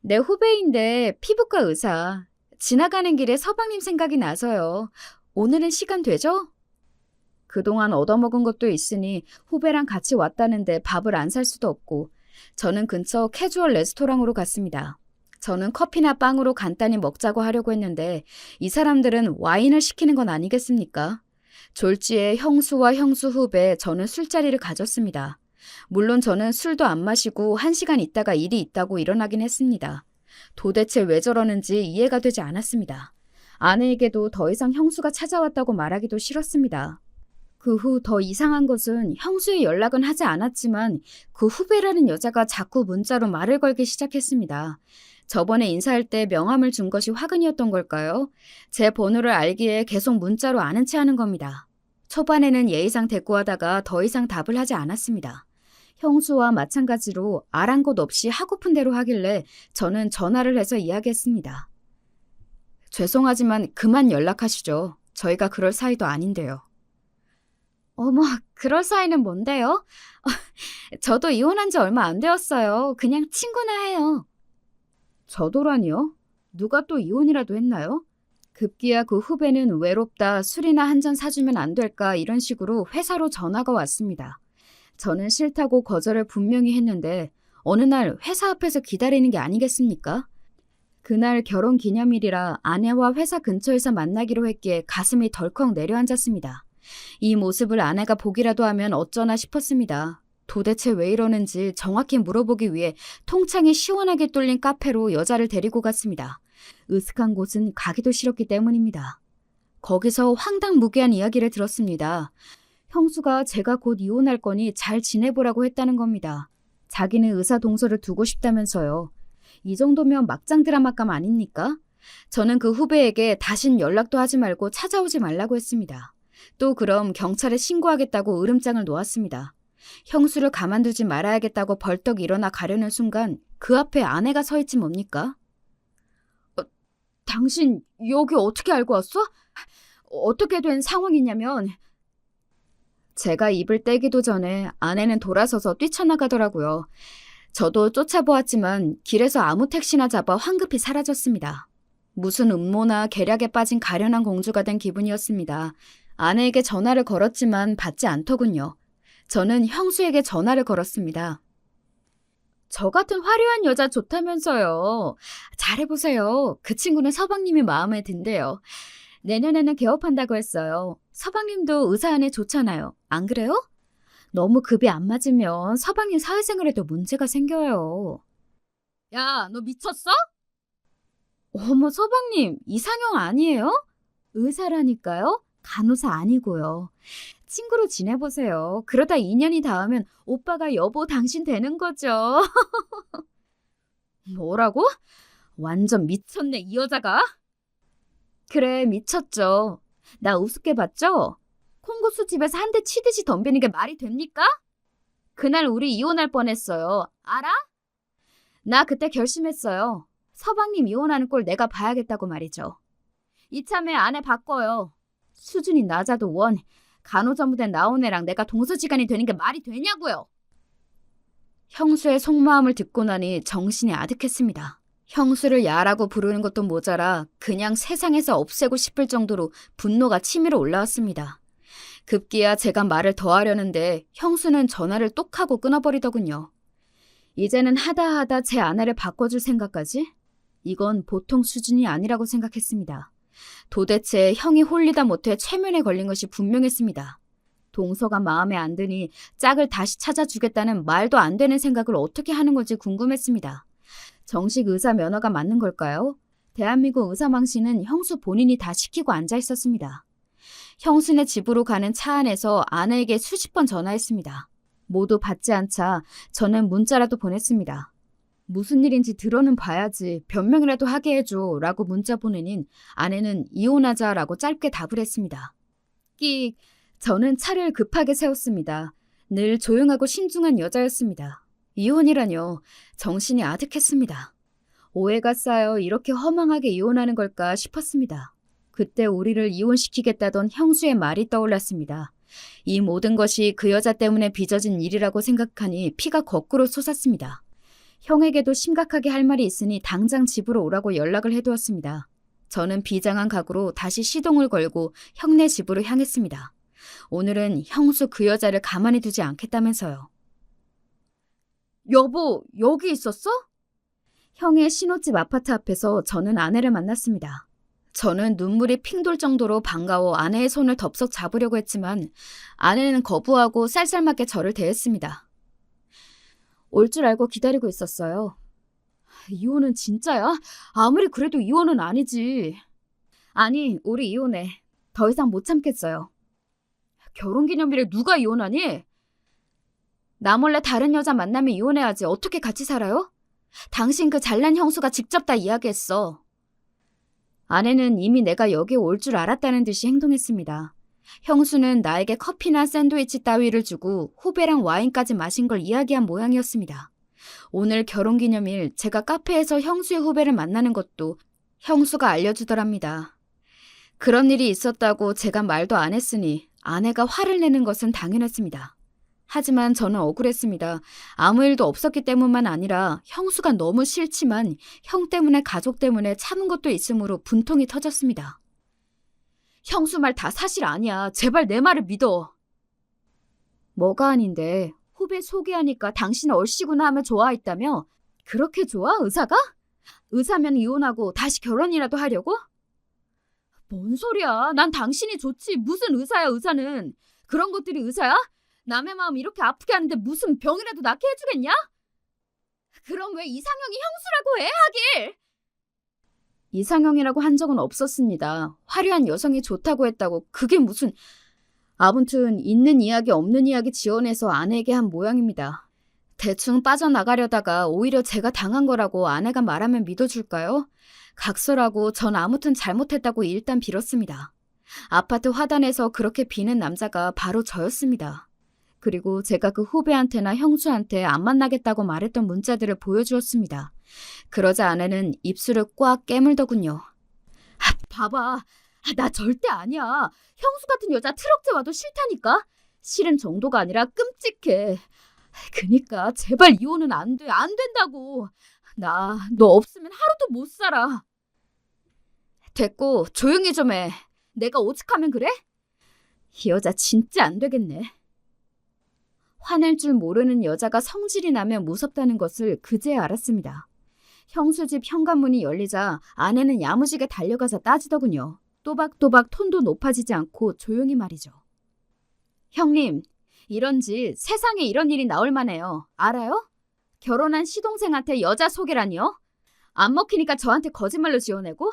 내 후배인데 피부과 의사. 지나가는 길에 서방님 생각이 나서요. 오늘은 시간 되죠? 그동안 얻어먹은 것도 있으니 후배랑 같이 왔다는데 밥을 안 살 수도 없고 저는 근처 캐주얼 레스토랑으로 갔습니다. 저는 커피나 빵으로 간단히 먹자고 하려고 했는데 이 사람들은 와인을 시키는 건 아니겠습니까? 졸지에 형수와 형수 후배 저는 술자리를 가졌습니다. 물론 저는 술도 안 마시고 1시간 있다가 일이 있다고 일어나긴 했습니다. 도대체 왜 저러는지 이해가 되지 않았습니다. 아내에게도 더 이상 형수가 찾아왔다고 말하기도 싫었습니다. 그 후 더 이상한 것은 형수의 연락은 하지 않았지만 그 후배라는 여자가 자꾸 문자로 말을 걸기 시작했습니다. 저번에 인사할 때 명함을 준 것이 화근이었던 걸까요? 제 번호를 알기에 계속 문자로 아는 체 하는 겁니다. 초반에는 예의상 대꾸하다가 더 이상 답을 하지 않았습니다. 형수와 마찬가지로 아랑곳 없이 하고픈 대로 하길래 저는 전화를 해서 이야기했습니다. 죄송하지만 그만 연락하시죠. 저희가 그럴 사이도 아닌데요. 어머, 그럴 사이는 뭔데요? 저도 이혼한 지 얼마 안 되었어요. 그냥 친구나 해요. 저도라니요? 누가 또 이혼이라도 했나요? 급기야 그 후배는 외롭다, 술이나 한 잔 사주면 안 될까 이런 식으로 회사로 전화가 왔습니다. 저는 싫다고 거절을 분명히 했는데 어느 날 회사 앞에서 기다리는 게 아니겠습니까? 그날 결혼 기념일이라 아내와 회사 근처에서 만나기로 했기에 가슴이 덜컥 내려앉았습니다. 이 모습을 아내가 보기라도 하면 어쩌나 싶었습니다. 도대체 왜 이러는지 정확히 물어보기 위해 통창이 시원하게 뚫린 카페로 여자를 데리고 갔습니다. 으슥한 곳은 가기도 싫었기 때문입니다. 거기서 황당무계한 이야기를 들었습니다. 형수가 제가 곧 이혼할 거니 잘 지내보라고 했다는 겁니다. 자기는 의사 동서를 두고 싶다면서요. 이 정도면 막장 드라마감 아닙니까? 저는 그 후배에게 다신 연락도 하지 말고 찾아오지 말라고 했습니다. 또 그럼 경찰에 신고하겠다고 으름장을 놓았습니다. 형수를 가만두지 말아야겠다고 벌떡 일어나 가려는 순간 그 앞에 아내가 서 있지 뭡니까? 당신 여기 어떻게 알고 왔어? 어떻게 된 상황이냐면 제가 입을 떼기도 전에 아내는 돌아서서 뛰쳐나가더라고요. 저도 쫓아보았지만 길에서 아무 택시나 잡아 황급히 사라졌습니다. 무슨 음모나 계략에 빠진 가련한 공주가 된 기분이었습니다. 아내에게 전화를 걸었지만 받지 않더군요. 저는 형수에게 전화를 걸었습니다. 저 같은 화려한 여자 좋다면서요. 잘해보세요. 그 친구는 서방님이 마음에 든대요. 내년에는 개업한다고 했어요. 서방님도 의사 아내 좋잖아요. 안 그래요? 너무 급이 안 맞으면 서방님 사회생활에도 문제가 생겨요. 야, 너 미쳤어? 어머, 서방님, 이상형 아니에요? 의사라니까요? 간호사 아니고요. 친구로 지내보세요. 그러다 2년이 닿으면 오빠가 여보 당신 되는 거죠. 뭐라고? 완전 미쳤네, 이 여자가. 그래, 미쳤죠. 나 우습게 봤죠? 콩고수 집에서 한 대 치듯이 덤비는 게 말이 됩니까? 그날 우리 이혼할 뻔했어요. 알아? 나 그때 결심했어요. 서방님 이혼하는 꼴 내가 봐야겠다고 말이죠. 이참에 아내 바꿔요. 수준이 낮아도 원, 간호전무대 나온 애랑 내가 동서지간이 되는 게 말이 되냐고요. 형수의 속마음을 듣고 나니 정신이 아득했습니다. 형수를 야라고 부르는 것도 모자라 그냥 세상에서 없애고 싶을 정도로 분노가 치밀어 올라왔습니다. 급기야 제가 말을 더하려는데 형수는 전화를 똑 하고 끊어버리더군요. 이제는 하다 제 아내를 바꿔줄 생각까지? 이건 보통 수준이 아니라고 생각했습니다. 도대체 형이 홀리다 못해 최면에 걸린 것이 분명했습니다. 동서가 마음에 안 드니 짝을 다시 찾아주겠다는 말도 안 되는 생각을 어떻게 하는 건지 궁금했습니다. 정식 의사 면허가 맞는 걸까요? 대한민국 의사망신은 형수 본인이 다 시키고 앉아 있었습니다. 형수네 집으로 가는 차 안에서 아내에게 수십 번 전화했습니다. 모두 받지 않자 저는 문자라도 보냈습니다. 무슨 일인지 들어는 봐야지 변명이라도 하게 해줘 라고 문자 보내닌 아내는 이혼하자라고 짧게 답을 했습니다. 끽, 저는 차를 급하게 세웠습니다. 늘 조용하고 신중한 여자였습니다. 이혼이라뇨. 정신이 아득했습니다. 오해가 쌓여 이렇게 허망하게 이혼하는 걸까 싶었습니다. 그때 우리를 이혼시키겠다던 형수의 말이 떠올랐습니다. 이 모든 것이 그 여자 때문에 빚어진 일이라고 생각하니 피가 거꾸로 솟았습니다. 형에게도 심각하게 할 말이 있으니 당장 집으로 오라고 연락을 해두었습니다. 저는 비장한 각오로 다시 시동을 걸고 형네 집으로 향했습니다. 오늘은 형수 그 여자를 가만히 두지 않겠다면서요. 여보, 여기 있었어? 형의 신혼집 아파트 앞에서 저는 아내를 만났습니다. 저는 눈물이 핑 돌 정도로 반가워 아내의 손을 덥석 잡으려고 했지만 아내는 거부하고 쌀쌀맞게 저를 대했습니다. 올 줄 알고 기다리고 있었어요. 이혼은 진짜야? 아무리 그래도 이혼은 아니지. 아니, 우리 이혼해. 더 이상 못 참겠어요. 결혼기념일에 누가 이혼하니? 나 몰래 다른 여자 만나면 이혼해야지. 어떻게 같이 살아요? 당신 그 잘난 형수가 직접 다 이야기했어. 아내는 이미 내가 여기에 올 줄 알았다는 듯이 행동했습니다. 형수는 나에게 커피나 샌드위치 따위를 주고 후배랑 와인까지 마신 걸 이야기한 모양이었습니다. 오늘 결혼기념일 제가 카페에서 형수의 후배를 만나는 것도 형수가 알려주더랍니다. 그런 일이 있었다고 제가 말도 안 했으니 아내가 화를 내는 것은 당연했습니다. 하지만 저는 억울했습니다. 아무 일도 없었기 때문만 아니라 형수가 너무 싫지만 형 때문에 가족 때문에 참은 것도 있으므로 분통이 터졌습니다. 형수 말 다 사실 아니야. 제발 내 말을 믿어. 뭐가 아닌데 후배 소개하니까 당신 얼씨구나 하며 좋아했다며? 그렇게 좋아? 의사가? 의사면 이혼하고 다시 결혼이라도 하려고? 뭔 소리야? 난 당신이 좋지. 무슨 의사야, 의사는. 그런 것들이 의사야? 남의 마음 이렇게 아프게 하는데 무슨 병이라도 낫게 해주겠냐? 그럼 왜 이상형이 형수라고 해, 하길? 이상형이라고 한 적은 없었습니다. 화려한 여성이 좋다고 했다고 그게 무슨... 아무튼 있는 이야기 없는 이야기 지어내서 아내에게 한 모양입니다. 대충 빠져나가려다가 오히려 제가 당한 거라고 아내가 말하면 믿어줄까요? 각설하고 전 아무튼 잘못했다고 일단 빌었습니다. 아파트 화단에서 그렇게 비는 남자가 바로 저였습니다. 그리고 제가 그 후배한테나 형수한테 안 만나겠다고 말했던 문자들을 보여주었습니다. 그러자 아내는 입술을 꽉 깨물더군요. 봐봐. 나 절대 아니야. 형수 같은 여자 트럭째 와도 싫다니까. 싫은 정도가 아니라 끔찍해. 그니까 제발 이혼은 안 돼. 안 된다고. 나 너 없으면 하루도 못 살아. 됐고 조용히 좀 해. 내가 오죽하면 그래? 이 여자 진짜 안 되겠네. 화낼 줄 모르는 여자가 성질이 나면 무섭다는 것을 그제야 알았습니다. 형수 집 현관문이 열리자 아내는 야무지게 달려가서 따지더군요. 또박또박 톤도 높아지지 않고 조용히 말이죠. 형님, 이런지 세상에 이런 일이 나올 만해요. 알아요? 결혼한 시동생한테 여자 소개라니요? 안 먹히니까 저한테 거짓말로 지어내고?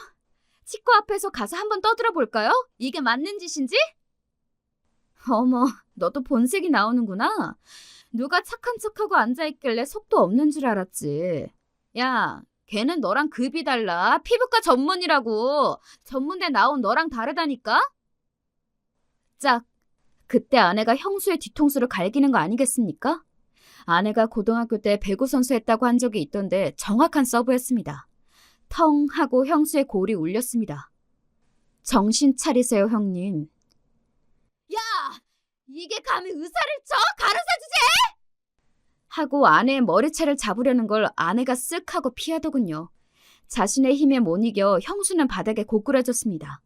치과 앞에서 가서 한번 떠들어 볼까요? 이게 맞는 짓인지? 어머, 너도 본색이 나오는구나. 누가 착한 척하고 앉아있길래 속도 없는 줄 알았지. 야, 걔는 너랑 급이 달라. 피부과 전문이라고. 전문대 나온 너랑 다르다니까? 짝, 그때 아내가 형수의 뒤통수를 갈기는 거 아니겠습니까? 아내가 고등학교 때 배구 선수 했다고 한 적이 있던데 정확한 서브였습니다. 텅 하고 형수의 골이 울렸습니다. 정신 차리세요, 형님. 야! 이게 감히 의사를 쳐? 가르사 주제! 하고 아내의 머리채를 잡으려는 걸 아내가 쓱 하고 피하더군요. 자신의 힘에 못 이겨 형수는 바닥에 고꾸라졌습니다.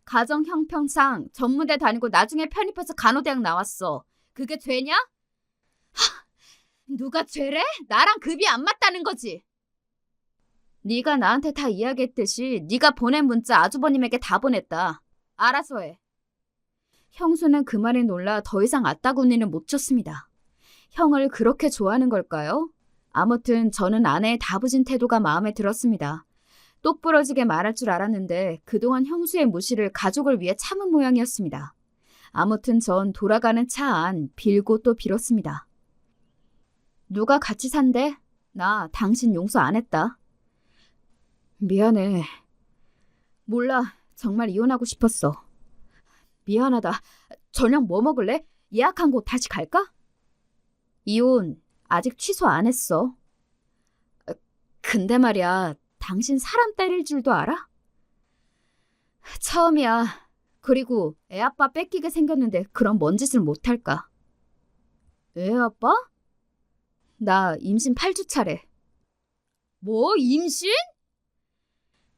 가정 형평상 전문대 다니고 나중에 편입해서 간호대학 나왔어. 그게 죄냐? 누가 죄래? 나랑 급이 안 맞다는 거지. 네가 나한테 다 이야기했듯이 네가 보낸 문자 아주버님에게 다 보냈다. 알아서 해. 형수는 그 말에 놀라 더 이상 아따구니는 못 쳤습니다. 형을 그렇게 좋아하는 걸까요? 아무튼 저는 아내의 다부진 태도가 마음에 들었습니다. 똑부러지게 말할 줄 알았는데 그동안 형수의 무시를 가족을 위해 참은 모양이었습니다. 아무튼 전 돌아가는 차 안 빌고 또 빌었습니다. 누가 같이 산대? 나 당신 용서 안 했다. 미안해. 몰라. 정말 이혼하고 싶었어. 미안하다. 저녁 뭐 먹을래? 예약한 곳 다시 갈까? 이혼 아직 취소 안 했어. 근데 말이야, 당신 사람 때릴 줄도 알아? 처음이야. 그리고 애 아빠 뺏기게 생겼는데 그럼 뭔 짓을 못할까? 애 아빠? 나 임신 8주차래. 뭐 임신?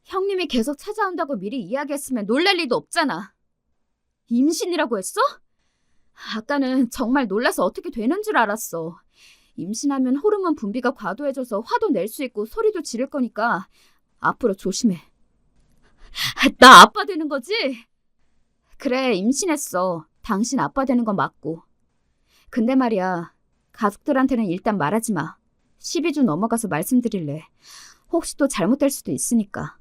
형님이 계속 찾아온다고 미리 이야기했으면 놀랄 리도 없잖아. 임신이라고 했어? 아까는 정말 놀라서 어떻게 되는 줄 알았어. 임신하면 호르몬 분비가 과도해져서 화도 낼 수 있고 소리도 지를 거니까 앞으로 조심해. 나 아빠 되는 거지? 그래, 임신했어. 당신 아빠 되는 건 맞고. 근데 말이야, 가족들한테는 일단 말하지 마. 12주 넘어가서 말씀드릴래. 혹시 또 잘못될 수도 있으니까.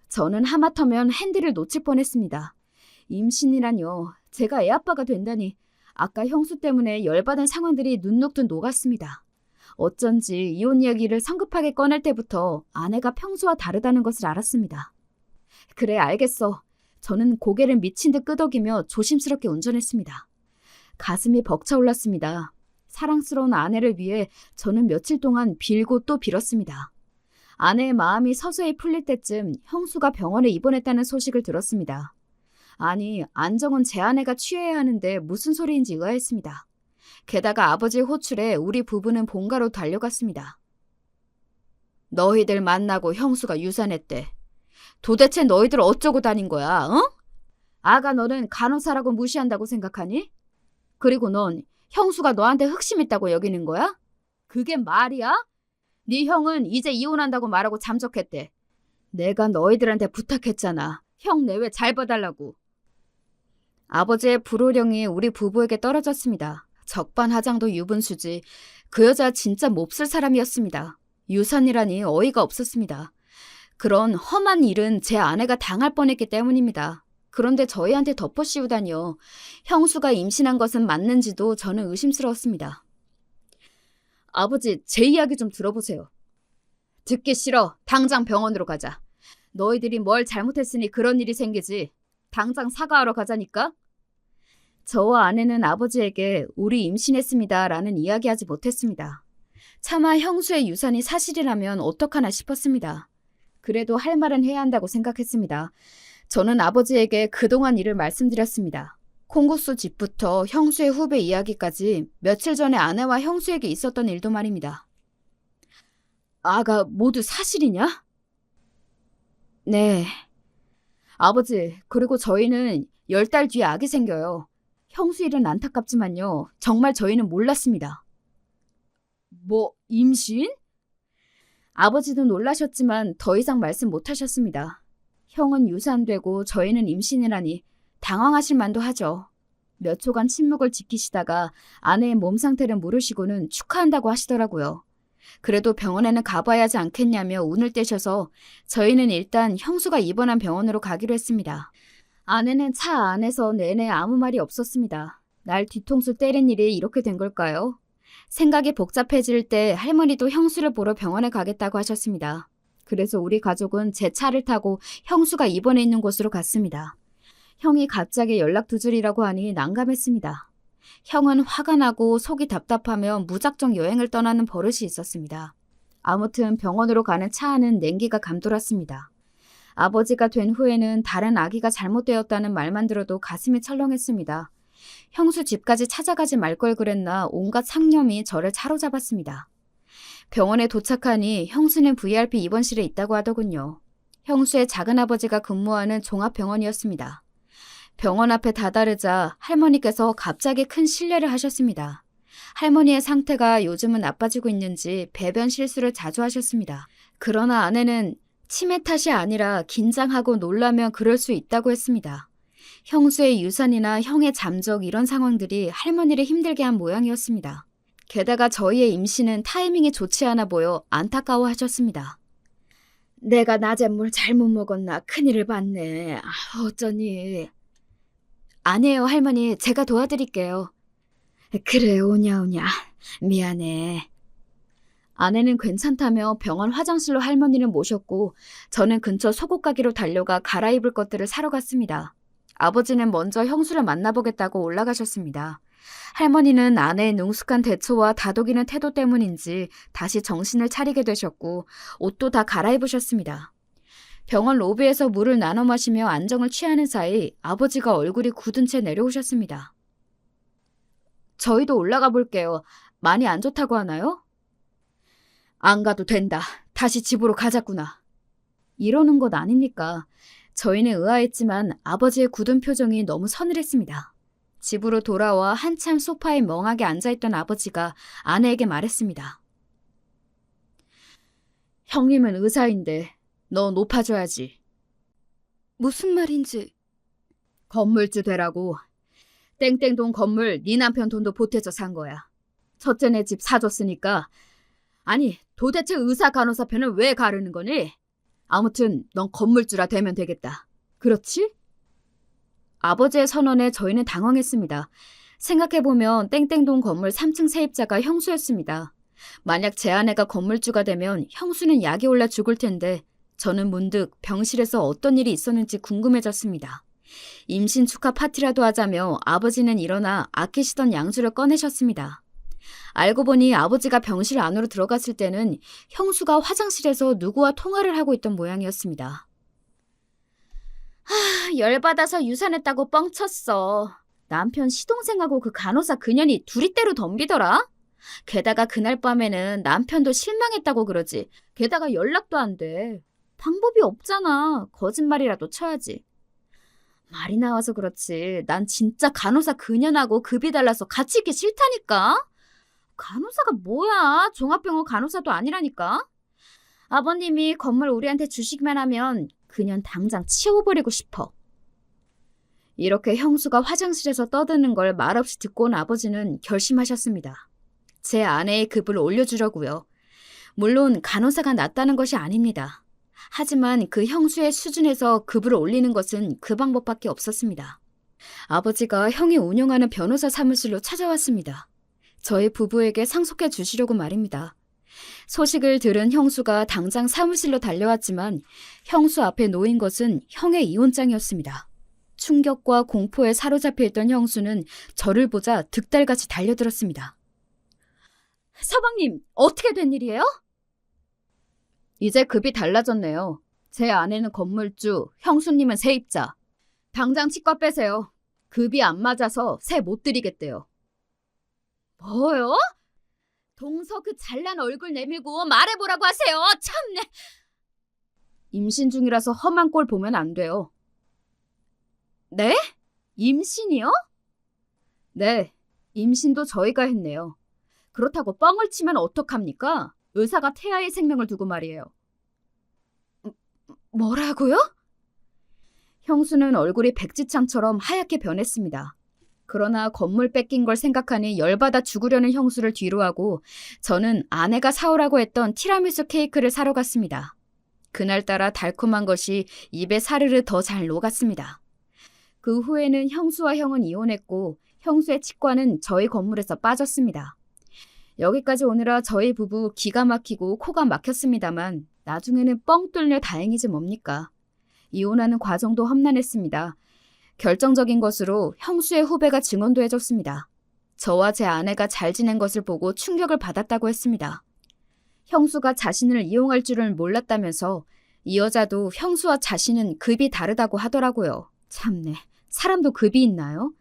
저는 하마터면 핸들을 놓칠 뻔했습니다. 임신이라뇨. 제가 애 아빠가 된다니. 아까 형수 때문에 열받은 상황들이 눈녹듯 녹았습니다. 어쩐지 이혼 이야기를 성급하게 꺼낼 때부터 아내가 평소와 다르다는 것을 알았습니다. 그래, 알겠어. 저는 고개를 미친 듯 끄덕이며 조심스럽게 운전했습니다. 가슴이 벅차올랐습니다. 사랑스러운 아내를 위해 저는 며칠 동안 빌고 또 빌었습니다. 아내의 마음이 서서히 풀릴 때쯤 형수가 병원에 입원했다는 소식을 들었습니다. 아니, 안정은 제 아내가 취해야 하는데 무슨 소리인지 의아했습니다. 게다가 아버지의 호출에 우리 부부는 본가로 달려갔습니다. 너희들 만나고 형수가 유산했대. 도대체 너희들 어쩌고 다닌 거야, 응? 아가 너는 간호사라고 무시한다고 생각하니? 그리고 넌 형수가 너한테 흑심 있다고 여기는 거야? 그게 말이야? 네 형은 이제 이혼한다고 말하고 잠적했대. 내가 너희들한테 부탁했잖아. 형 내외 잘 봐달라고. 아버지의 불호령이 우리 부부에게 떨어졌습니다. 적반하장도 유분수지. 그 여자 진짜 몹쓸 사람이었습니다. 유산이라니 어이가 없었습니다. 그런 험한 일은 제 아내가 당할 뻔했기 때문입니다. 그런데 저희한테 덮어씌우다니요. 형수가 임신한 것은 맞는지도 저는 의심스러웠습니다. 아버지, 제 이야기 좀 들어보세요. 듣기 싫어. 당장 병원으로 가자. 너희들이 뭘 잘못했으니 그런 일이 생기지. 당장 사과하러 가자니까. 저와 아내는 아버지에게 우리 임신했습니다라는 이야기하지 못했습니다. 차마 형수의 유산이 사실이라면 어떡하나 싶었습니다. 그래도 할 말은 해야 한다고 생각했습니다. 저는 아버지에게 그동안 일을 말씀드렸습니다. 콩국수 집부터 형수의 후배 이야기까지 며칠 전에 아내와 형수에게 있었던 일도 말입니다. 아가 모두 사실이냐? 네. 아버지, 그리고 저희는 10달 뒤에 아기 생겨요. 형수 일은 안타깝지만요. 정말 저희는 몰랐습니다. 뭐, 임신? 아버지도 놀라셨지만 더 이상 말씀 못하셨습니다. 형은 유산되고 저희는 임신이라니 당황하실 만도 하죠. 몇 초간 침묵을 지키시다가 아내의 몸 상태를 물으시고는 축하한다고 하시더라고요. 그래도 병원에는 가봐야 하지 않겠냐며 운을 떼셔서 저희는 일단 형수가 입원한 병원으로 가기로 했습니다. 아내는 차 안에서 내내 아무 말이 없었습니다. 날 뒤통수 때린 일이 이렇게 된 걸까요? 생각이 복잡해질 때 할머니도 형수를 보러 병원에 가겠다고 하셨습니다. 그래서 우리 가족은 제 차를 타고 형수가 입원해 있는 곳으로 갔습니다. 형이 갑자기 연락 두절이라고 하니 난감했습니다. 형은 화가 나고 속이 답답하며 무작정 여행을 떠나는 버릇이 있었습니다. 아무튼 병원으로 가는 차 안은 냉기가 감돌았습니다. 아버지가 된 후에는 다른 아기가 잘못되었다는 말만 들어도 가슴이 철렁했습니다. 형수 집까지 찾아가지 말 걸 그랬나 온갖 상념이 저를 사로잡았습니다. 병원에 도착하니 형수는 VIP 입원실에 있다고 하더군요. 형수의 작은아버지가 근무하는 종합병원이었습니다. 병원 앞에 다다르자 할머니께서 갑자기 큰 실례를 하셨습니다. 할머니의 상태가 요즘은 나빠지고 있는지 배변 실수를 자주 하셨습니다. 그러나 아내는 치매 탓이 아니라 긴장하고 놀라면 그럴 수 있다고 했습니다. 형수의 유산이나 형의 잠적 이런 상황들이 할머니를 힘들게 한 모양이었습니다. 게다가 저희의 임신은 타이밍이 좋지 않아 보여 안타까워하셨습니다. 내가 낮에 뭘 잘못 먹었나 큰일을 봤네. 어쩌니. 아니에요 할머니. 제가 도와드릴게요. 그래 오냐오냐. 미안해. 아내는 괜찮다며 병원 화장실로 할머니를 모셨고 저는 근처 속옷 가게로 달려가 갈아입을 것들을 사러 갔습니다. 아버지는 먼저 형수를 만나보겠다고 올라가셨습니다. 할머니는 아내의 능숙한 대처와 다독이는 태도 때문인지 다시 정신을 차리게 되셨고 옷도 다 갈아입으셨습니다. 병원 로비에서 물을 나눠 마시며 안정을 취하는 사이 아버지가 얼굴이 굳은 채 내려오셨습니다. 저희도 올라가 볼게요. 많이 안 좋다고 하나요? 안 가도 된다. 다시 집으로 가자꾸나. 이러는 것 아닙니까? 저희는 의아했지만 아버지의 굳은 표정이 너무 서늘했습니다. 집으로 돌아와 한참 소파에 멍하게 앉아있던 아버지가 아내에게 말했습니다. 형님은 의사인데 너 높아줘야지. 무슨 말인지. 건물주 되라고. 땡땡동 건물 네 남편 돈도 보태져 산 거야. 첫째네 집 사줬으니까. 아니 도대체 의사 간호사 편을 왜 가르는 거니? 아무튼 넌 건물주라 되면 되겠다. 그렇지? 아버지의 선언에 저희는 당황했습니다. 생각해보면 땡땡동 건물 3층 세입자가 형수였습니다. 만약 제 아내가 건물주가 되면 형수는 약이 올라 죽을 텐데 저는 문득 병실에서 어떤 일이 있었는지 궁금해졌습니다. 임신 축하 파티라도 하자며 아버지는 일어나 아끼시던 양주를 꺼내셨습니다. 알고 보니 아버지가 병실 안으로 들어갔을 때는 형수가 화장실에서 누구와 통화를 하고 있던 모양이었습니다. 열받아서 유산했다고 뻥쳤어. 남편 시동생하고 그 간호사 그년이 둘이 때로 덤비더라. 게다가 그날 밤에는 남편도 실망했다고 그러지. 게다가 연락도 안 돼. 방법이 없잖아. 거짓말이라도 쳐야지. 말이 나와서 그렇지. 난 진짜 간호사 그년하고 급이 달라서 같이 있기 싫다니까. 간호사가 뭐야. 종합병원 간호사도 아니라니까. 아버님이 건물 우리한테 주시기만 하면 그냥 당장 치워버리고 싶어. 이렇게 형수가 화장실에서 떠드는 걸 말없이 듣고 온 아버지는 결심하셨습니다. 제 아내의 급을 올려주려고요. 물론 간호사가 낫다는 것이 아닙니다. 하지만 그 형수의 수준에서 급을 올리는 것은 그 방법밖에 없었습니다. 아버지가 형이 운영하는 변호사 사무실로 찾아왔습니다. 저희 부부에게 상속해 주시려고 말입니다. 소식을 들은 형수가 당장 사무실로 달려왔지만 형수 앞에 놓인 것은 형의 이혼장이었습니다. 충격과 공포에 사로잡혀 있던 형수는 저를 보자 득달같이 달려들었습니다. 서방님, 어떻게 된 일이에요? 이제 급이 달라졌네요. 제 아내는 건물주, 형수님은 세입자. 당장 치과 빼세요. 급이 안 맞아서 세 못 드리겠대요. 뭐요? 동서 그 잘난 얼굴 내밀고 말해보라고 하세요. 참내. 임신 중이라서 험한 꼴 보면 안 돼요. 네? 임신이요? 네, 임신도 저희가 했네요. 그렇다고 뻥을 치면 어떡합니까? 의사가 태아의 생명을 두고 말이에요. 뭐라고요? 형수는 얼굴이 백지창처럼 하얗게 변했습니다. 그러나 건물 뺏긴 걸 생각하니 열받아 죽으려는 형수를 뒤로하고 저는 아내가 사오라고 했던 티라미수 케이크를 사러 갔습니다. 그날따라 달콤한 것이 입에 사르르 더 잘 녹았습니다. 그 후에는 형수와 형은 이혼했고 형수의 치과는 저희 건물에서 빠졌습니다. 여기까지 오느라 저희 부부 기가 막히고 코가 막혔습니다만 나중에는 뻥 뚫려 다행이지 뭡니까. 이혼하는 과정도 험난했습니다. 결정적인 것으로 형수의 후배가 증언도 해줬습니다. 저와 제 아내가 잘 지낸 것을 보고 충격을 받았다고 했습니다. 형수가 자신을 이용할 줄은 몰랐다면서 이 여자도 형수와 자신은 급이 다르다고 하더라고요. 참네, 사람도 급이 있나요?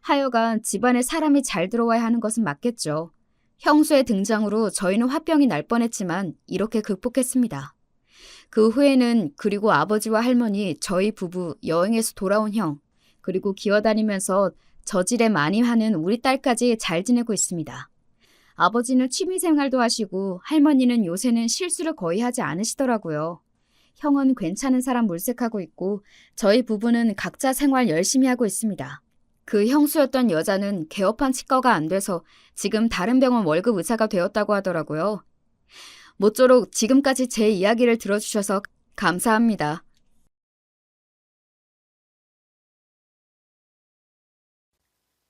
하여간 집안에 사람이 잘 들어와야 하는 것은 맞겠죠. 형수의 등장으로 저희는 화병이 날 뻔했지만 이렇게 극복했습니다. 그 후에는 그리고 아버지와 할머니, 저희 부부, 여행에서 돌아온 형, 그리고 기어다니면서 저질에 많이 하는 우리 딸까지 잘 지내고 있습니다. 아버지는 취미생활도 하시고 할머니는 요새는 실수를 거의 하지 않으시더라고요. 형은 괜찮은 사람 물색하고 있고 저희 부부는 각자 생활 열심히 하고 있습니다. 그 형수였던 여자는 개업한 치과가 안 돼서 지금 다른 병원 월급 의사가 되었다고 하더라고요. 모쪼록 지금까지 제 이야기를 들어주셔서 감사합니다.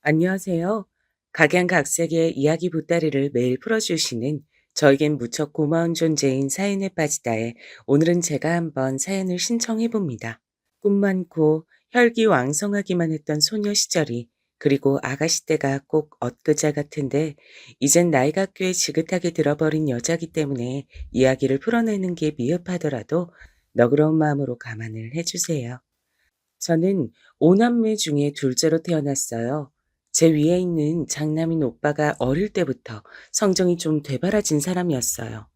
안녕하세요. 각양각색의 이야기 보따리를 매일 풀어주시는 저에겐 무척 고마운 존재인 사연에 빠지다에 오늘은 제가 한번 사연을 신청해봅니다. 꿈 많고 혈기왕성하기만 했던 소녀 시절이 그리고 아가씨 때가 꼭 엊그제 같은데 이젠 나이가 꽤 지긋하게 들어버린 여자기 때문에 이야기를 풀어내는 게 미흡하더라도 너그러운 마음으로 감안을 해주세요. 저는 오남매 중에 둘째로 태어났어요. 제 위에 있는 장남인 오빠가 어릴 때부터 성정이 좀 되바라진 사람이었어요.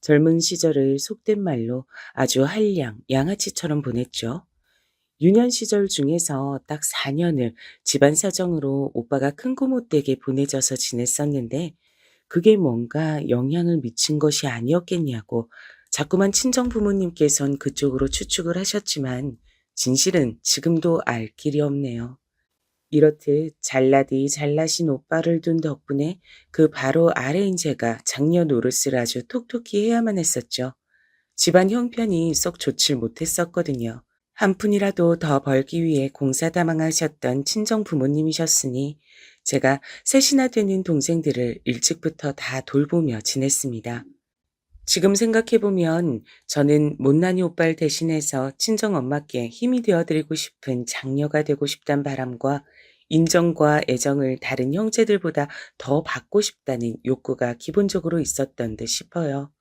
젊은 시절을 속된 말로 아주 한량, 양아치처럼 보냈죠. 유년 시절 중에서 딱 4년을 집안 사정으로 오빠가 큰 고 못되게 보내져서 지냈었는데 그게 뭔가 영향을 미친 것이 아니었겠냐고 자꾸만 친정 부모님께선 그쪽으로 추측을 하셨지만 진실은 지금도 알 길이 없네요. 이렇듯 잘나디 잘나신 오빠를 둔 덕분에 그 바로 아래인 제가 장녀 노릇을 아주 톡톡히 해야만 했었죠. 집안 형편이 썩 좋질 못했었거든요. 한 푼이라도 더 벌기 위해 공사다망하셨던 친정 부모님이셨으니 제가 셋이나 되는 동생들을 일찍부터 다 돌보며 지냈습니다. 지금 생각해보면 저는 못난이 오빠를 대신해서 친정 엄마께 힘이 되어드리고 싶은 장녀가 되고 싶단 바람과 인정과 애정을 다른 형제들보다 더 받고 싶다는 욕구가 기본적으로 있었던 듯 싶어요.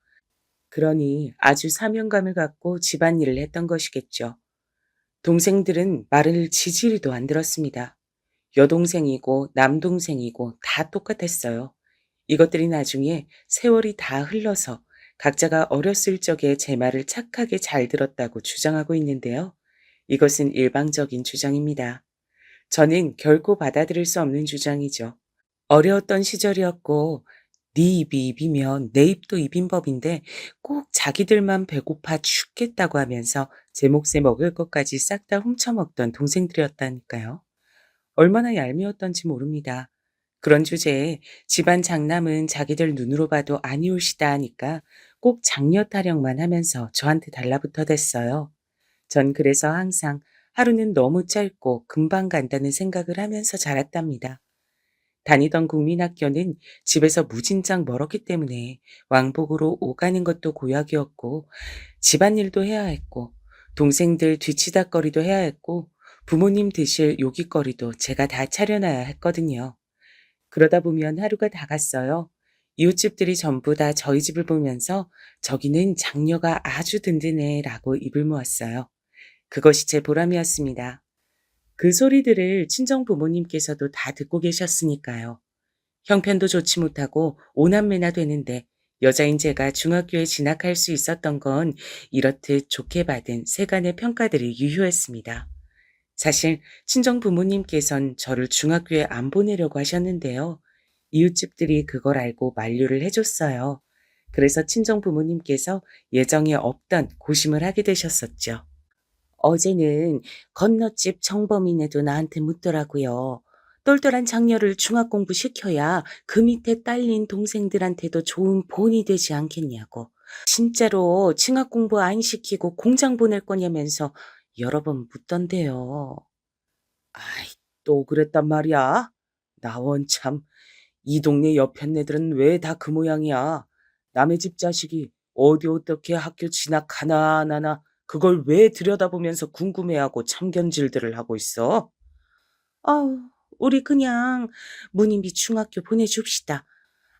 그러니 아주 사명감을 갖고 집안일을 했던 것이겠죠. 동생들은 말을 지지리도 안 들었습니다. 여동생이고 남동생이고 다 똑같았어요. 이것들이 나중에 세월이 다 흘러서 각자가 어렸을 적에 제 말을 착하게 잘 들었다고 주장하고 있는데요. 이것은 일방적인 주장입니다. 저는 결코 받아들일 수 없는 주장이죠. 어려웠던 시절이었고 네 입이 입이면 내 입도 입인 법인데 꼭 자기들만 배고파 죽겠다고 하면서 제 몫에 먹을 것까지 싹 다 훔쳐먹던 동생들이었다니까요. 얼마나 얄미웠던지 모릅니다. 그런 주제에 집안 장남은 자기들 눈으로 봐도 아니올시다 하니까 꼭 장녀 타령만 하면서 저한테 달라붙어댔어요. 전 그래서 항상 하루는 너무 짧고 금방 간다는 생각을 하면서 자랐답니다. 다니던 국민학교는 집에서 무진장 멀었기 때문에 왕복으로 오가는 것도 고약이었고 집안일도 해야 했고 동생들 뒤치다꺼리도 해야 했고 부모님 드실 요깃거리도 제가 다 차려놔야 했거든요. 그러다 보면 하루가 다 갔어요. 이웃집들이 전부 다 저희 집을 보면서 저기는 장녀가 아주 든든해 라고 입을 모았어요. 그것이 제 보람이었습니다. 그 소리들을 친정 부모님께서도 다 듣고 계셨으니까요. 형편도 좋지 못하고 오남매나 되는데 여자인 제가 중학교에 진학할 수 있었던 건 이렇듯 좋게 받은 세간의 평가들이 유효했습니다. 사실 친정 부모님께선 저를 중학교에 안 보내려고 하셨는데요. 이웃집들이 그걸 알고 만류를 해줬어요. 그래서 친정 부모님께서 예정에 없던 고심을 하게 되셨었죠. 어제는 건너집 정범이네도 나한테 묻더라고요. 똘똘한 장녀를 중학 공부 시켜야 그 밑에 딸린 동생들한테도 좋은 본이 되지 않겠냐고. 진짜로 중학 공부 안 시키고 공장 보낼 거냐면서 여러 번 묻던데요. 아이, 또 그랬단 말이야? 나 원참, 이 동네 옆편네들은 왜 다 그 모양이야? 남의 집 자식이 어디 어떻게 학교 진학하나 안 하나 그걸 왜 들여다보면서 궁금해하고 참견질들을 하고 있어? 아우, 우리 그냥 무님이 중학교 보내줍시다.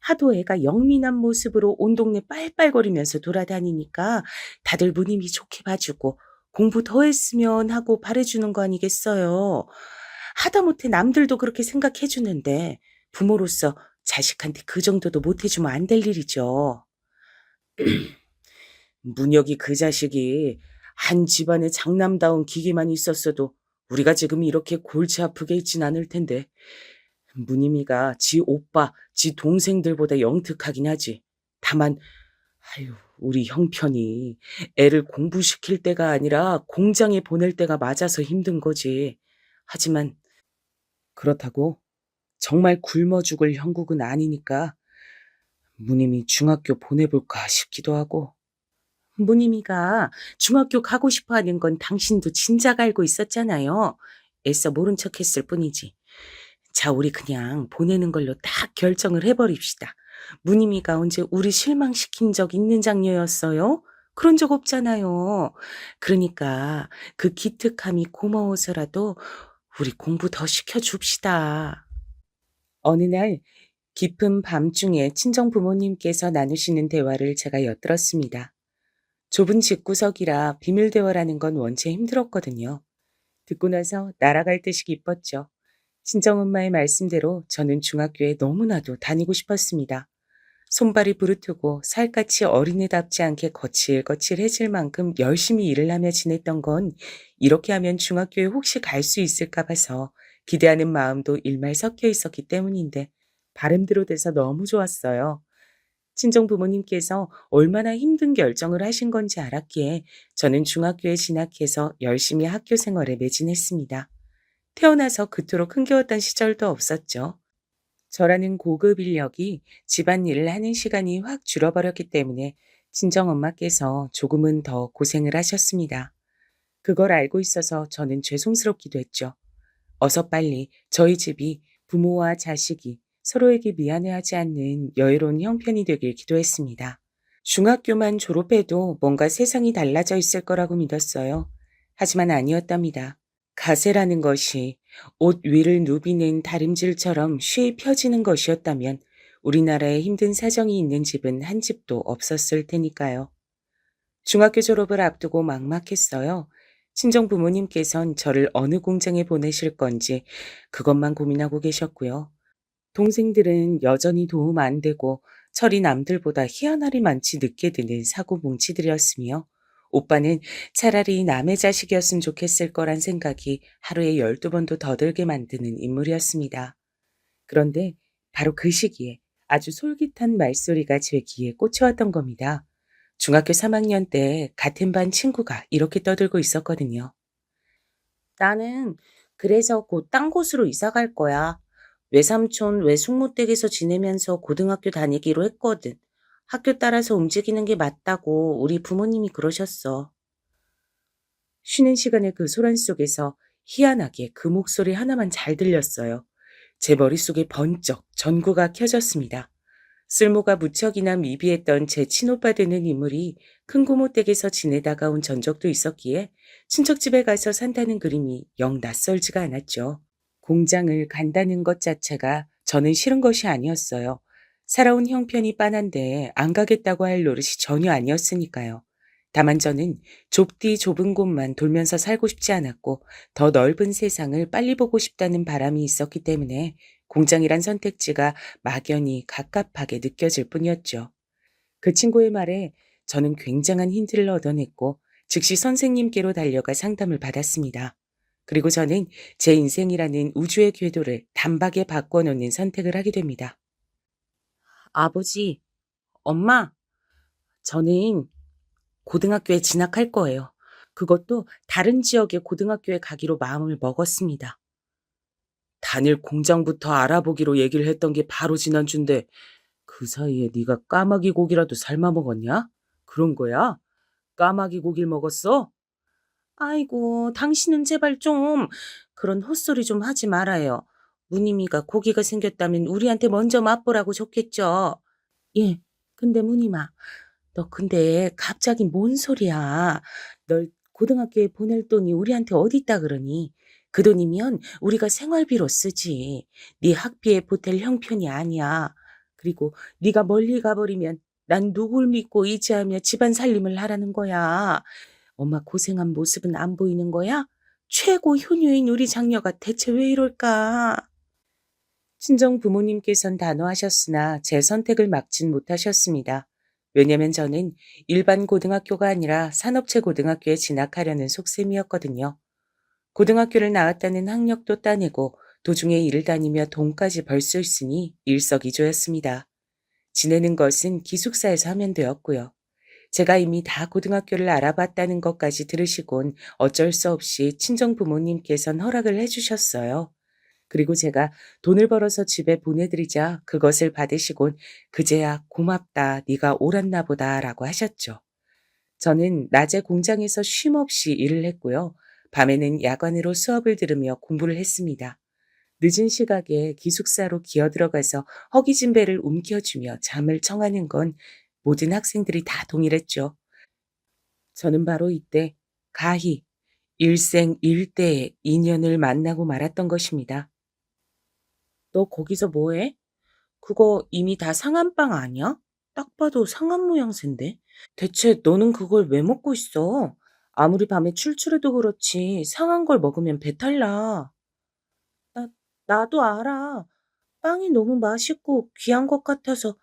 하도 애가 영민한 모습으로 온 동네 빨빨거리면서 돌아다니니까 다들 무님이 좋게 봐주고 공부 더 했으면 하고 바래주는 거 아니겠어요. 하다못해 남들도 그렇게 생각해주는데 부모로서 자식한테 그 정도도 못해주면 안 될 일이죠. 문혁이 그 자식이 한 집안에 장남다운 기계만 있었어도 우리가 지금 이렇게 골치 아프게 있진 않을 텐데 무님이가 지 오빠, 지 동생들보다 영특하긴 하지. 다만 아유, 우리 형편이 애를 공부시킬 때가 아니라 공장에 보낼 때가 맞아서 힘든 거지. 하지만 그렇다고 정말 굶어 죽을 형국은 아니니까 무님이 중학교 보내볼까 싶기도 하고. 무님이가 중학교 가고 싶어 하는 건 당신도 진작 알고 있었잖아요. 애써 모른 척 했을 뿐이지. 자, 우리 그냥 보내는 걸로 딱 결정을 해버립시다. 무님이가 언제 우리 실망시킨 적 있는 장녀였어요? 그런 적 없잖아요. 그러니까 그 기특함이 고마워서라도 우리 공부 더 시켜줍시다. 어느 날 깊은 밤중에 친정 부모님께서 나누시는 대화를 제가 엿들었습니다. 좁은 집구석이라 비밀 대화라는 건 원체 힘들었거든요. 듣고 나서 날아갈 듯이 기뻤죠. 친정엄마의 말씀대로 저는 중학교에 너무나도 다니고 싶었습니다. 손발이 부르트고 살갗이 어린애답지 않게 거칠거칠해질 만큼 열심히 일을 하며 지냈던 건 이렇게 하면 중학교에 혹시 갈 수 있을까 봐서 기대하는 마음도 일말 섞여 있었기 때문인데 바람대로 돼서 너무 좋았어요. 친정 부모님께서 얼마나 힘든 결정을 하신 건지 알았기에 저는 중학교에 진학해서 열심히 학교 생활에 매진했습니다. 태어나서 그토록 흥겨웠던 시절도 없었죠. 저라는 고급 인력이 집안일을 하는 시간이 확 줄어버렸기 때문에 친정엄마께서 조금은 더 고생을 하셨습니다. 그걸 알고 있어서 저는 죄송스럽기도 했죠. 어서 빨리 저희 집이 부모와 자식이 서로에게 미안해하지 않는 여유로운 형편이 되길 기도했습니다. 중학교만 졸업해도 뭔가 세상이 달라져 있을 거라고 믿었어요. 하지만 아니었답니다. 가세라는 것이 옷 위를 누비는 다림질처럼 쉬이 펴지는 것이었다면 우리나라에 힘든 사정이 있는 집은 한 집도 없었을 테니까요. 중학교 졸업을 앞두고 막막했어요. 친정 부모님께선 저를 어느 공장에 보내실 건지 그것만 고민하고 계셨고요. 동생들은 여전히 도움 안 되고 철이 남들보다 희한하리 많지 늦게 드는 사고 뭉치들이었으며 오빠는 차라리 남의 자식이었으면 좋겠을 거란 생각이 하루에 12번도 더 들게 만드는 인물이었습니다. 그런데 바로 그 시기에 아주 솔깃한 말소리가 제 귀에 꽂혀왔던 겁니다. 중학교 3학년 때 같은 반 친구가 이렇게 떠들고 있었거든요. 나는 그래서 곧 딴 곳으로 이사 갈 거야. 외삼촌 외숙모댁에서 지내면서 고등학교 다니기로 했거든. 학교 따라서 움직이는 게 맞다고 우리 부모님이 그러셨어. 쉬는 시간에 그 소란 속에서 희한하게 그 목소리 하나만 잘 들렸어요. 제 머릿속에 번쩍 전구가 켜졌습니다. 쓸모가 무척이나 미비했던 제 친오빠 되는 인물이 큰 고모 댁에서 지내다가 온 전적도 있었기에 친척집에 가서 산다는 그림이 영 낯설지가 않았죠. 공장을 간다는 것 자체가 저는 싫은 것이 아니었어요. 살아온 형편이 빤한데 안 가겠다고 할 노릇이 전혀 아니었으니까요. 다만 저는 좁디 좁은 곳만 돌면서 살고 싶지 않았고 더 넓은 세상을 빨리 보고 싶다는 바람이 있었기 때문에 공장이란 선택지가 막연히 갑갑하게 느껴질 뿐이었죠. 그 친구의 말에 저는 굉장한 힌트를 얻어냈고 즉시 선생님께로 달려가 상담을 받았습니다. 그리고 저는 제 인생이라는 우주의 궤도를 단박에 바꿔놓는 선택을 하게 됩니다. 아버지, 엄마, 저는 고등학교에 진학할 거예요. 그것도 다른 지역의 고등학교에 가기로 마음을 먹었습니다. 단일 공장부터 알아보기로 얘기를 했던 게 바로 지난주인데 그 사이에 네가 까마귀 고기라도 삶아 먹었냐? 그런 거야? 까마귀 고기를 먹었어? 아이고, 당신은 제발 좀 그런 헛소리 좀 하지 말아요. 무님이가 고기가 생겼다면 우리한테 먼저 맛보라고 줬겠죠. 예, 근데 무님아, 너 근데 갑자기 뭔 소리야? 널 고등학교에 보낼 돈이 우리한테 어디 있다 그러니? 그 돈이면 우리가 생활비로 쓰지. 네 학비에 보탤 형편이 아니야. 그리고 네가 멀리 가버리면 난 누굴 믿고 의지하며 집안 살림을 하라는 거야. 엄마 고생한 모습은 안 보이는 거야? 최고 효녀인 우리 장녀가 대체 왜 이럴까? 친정 부모님께선 단호하셨으나 제 선택을 막진 못하셨습니다. 왜냐면 저는 일반 고등학교가 아니라 산업체 고등학교에 진학하려는 속셈이었거든요. 고등학교를 나왔다는 학력도 따내고 도중에 일을 다니며 돈까지 벌 수 있으니 일석이조였습니다. 지내는 것은 기숙사에서 하면 되었고요. 제가 이미 다 고등학교를 알아봤다는 것까지 들으시곤 어쩔 수 없이 친정 부모님께선 허락을 해주셨어요. 그리고 제가 돈을 벌어서 집에 보내드리자 그것을 받으시곤 그제야 고맙다, 네가 옳았나 보다라고 하셨죠. 저는 낮에 공장에서 쉼없이 일을 했고요. 밤에는 야간으로 수업을 들으며 공부를 했습니다. 늦은 시각에 기숙사로 기어들어가서 허기진 배를 움켜쥐며 잠을 청하는 건 모든 학생들이 다 동일했죠. 저는 바로 이때 가히 일생일대의 인연을 만나고 말았던 것입니다. 너 거기서 뭐해? 그거 이미 다 상한 빵 아니야? 딱 봐도 상한 모양새인데. 대체 너는 그걸 왜 먹고 있어? 아무리 밤에 출출해도 그렇지 상한 걸 먹으면 배탈 나. 나, 나도 알아. 빵이 너무 맛있고 귀한 것 같아서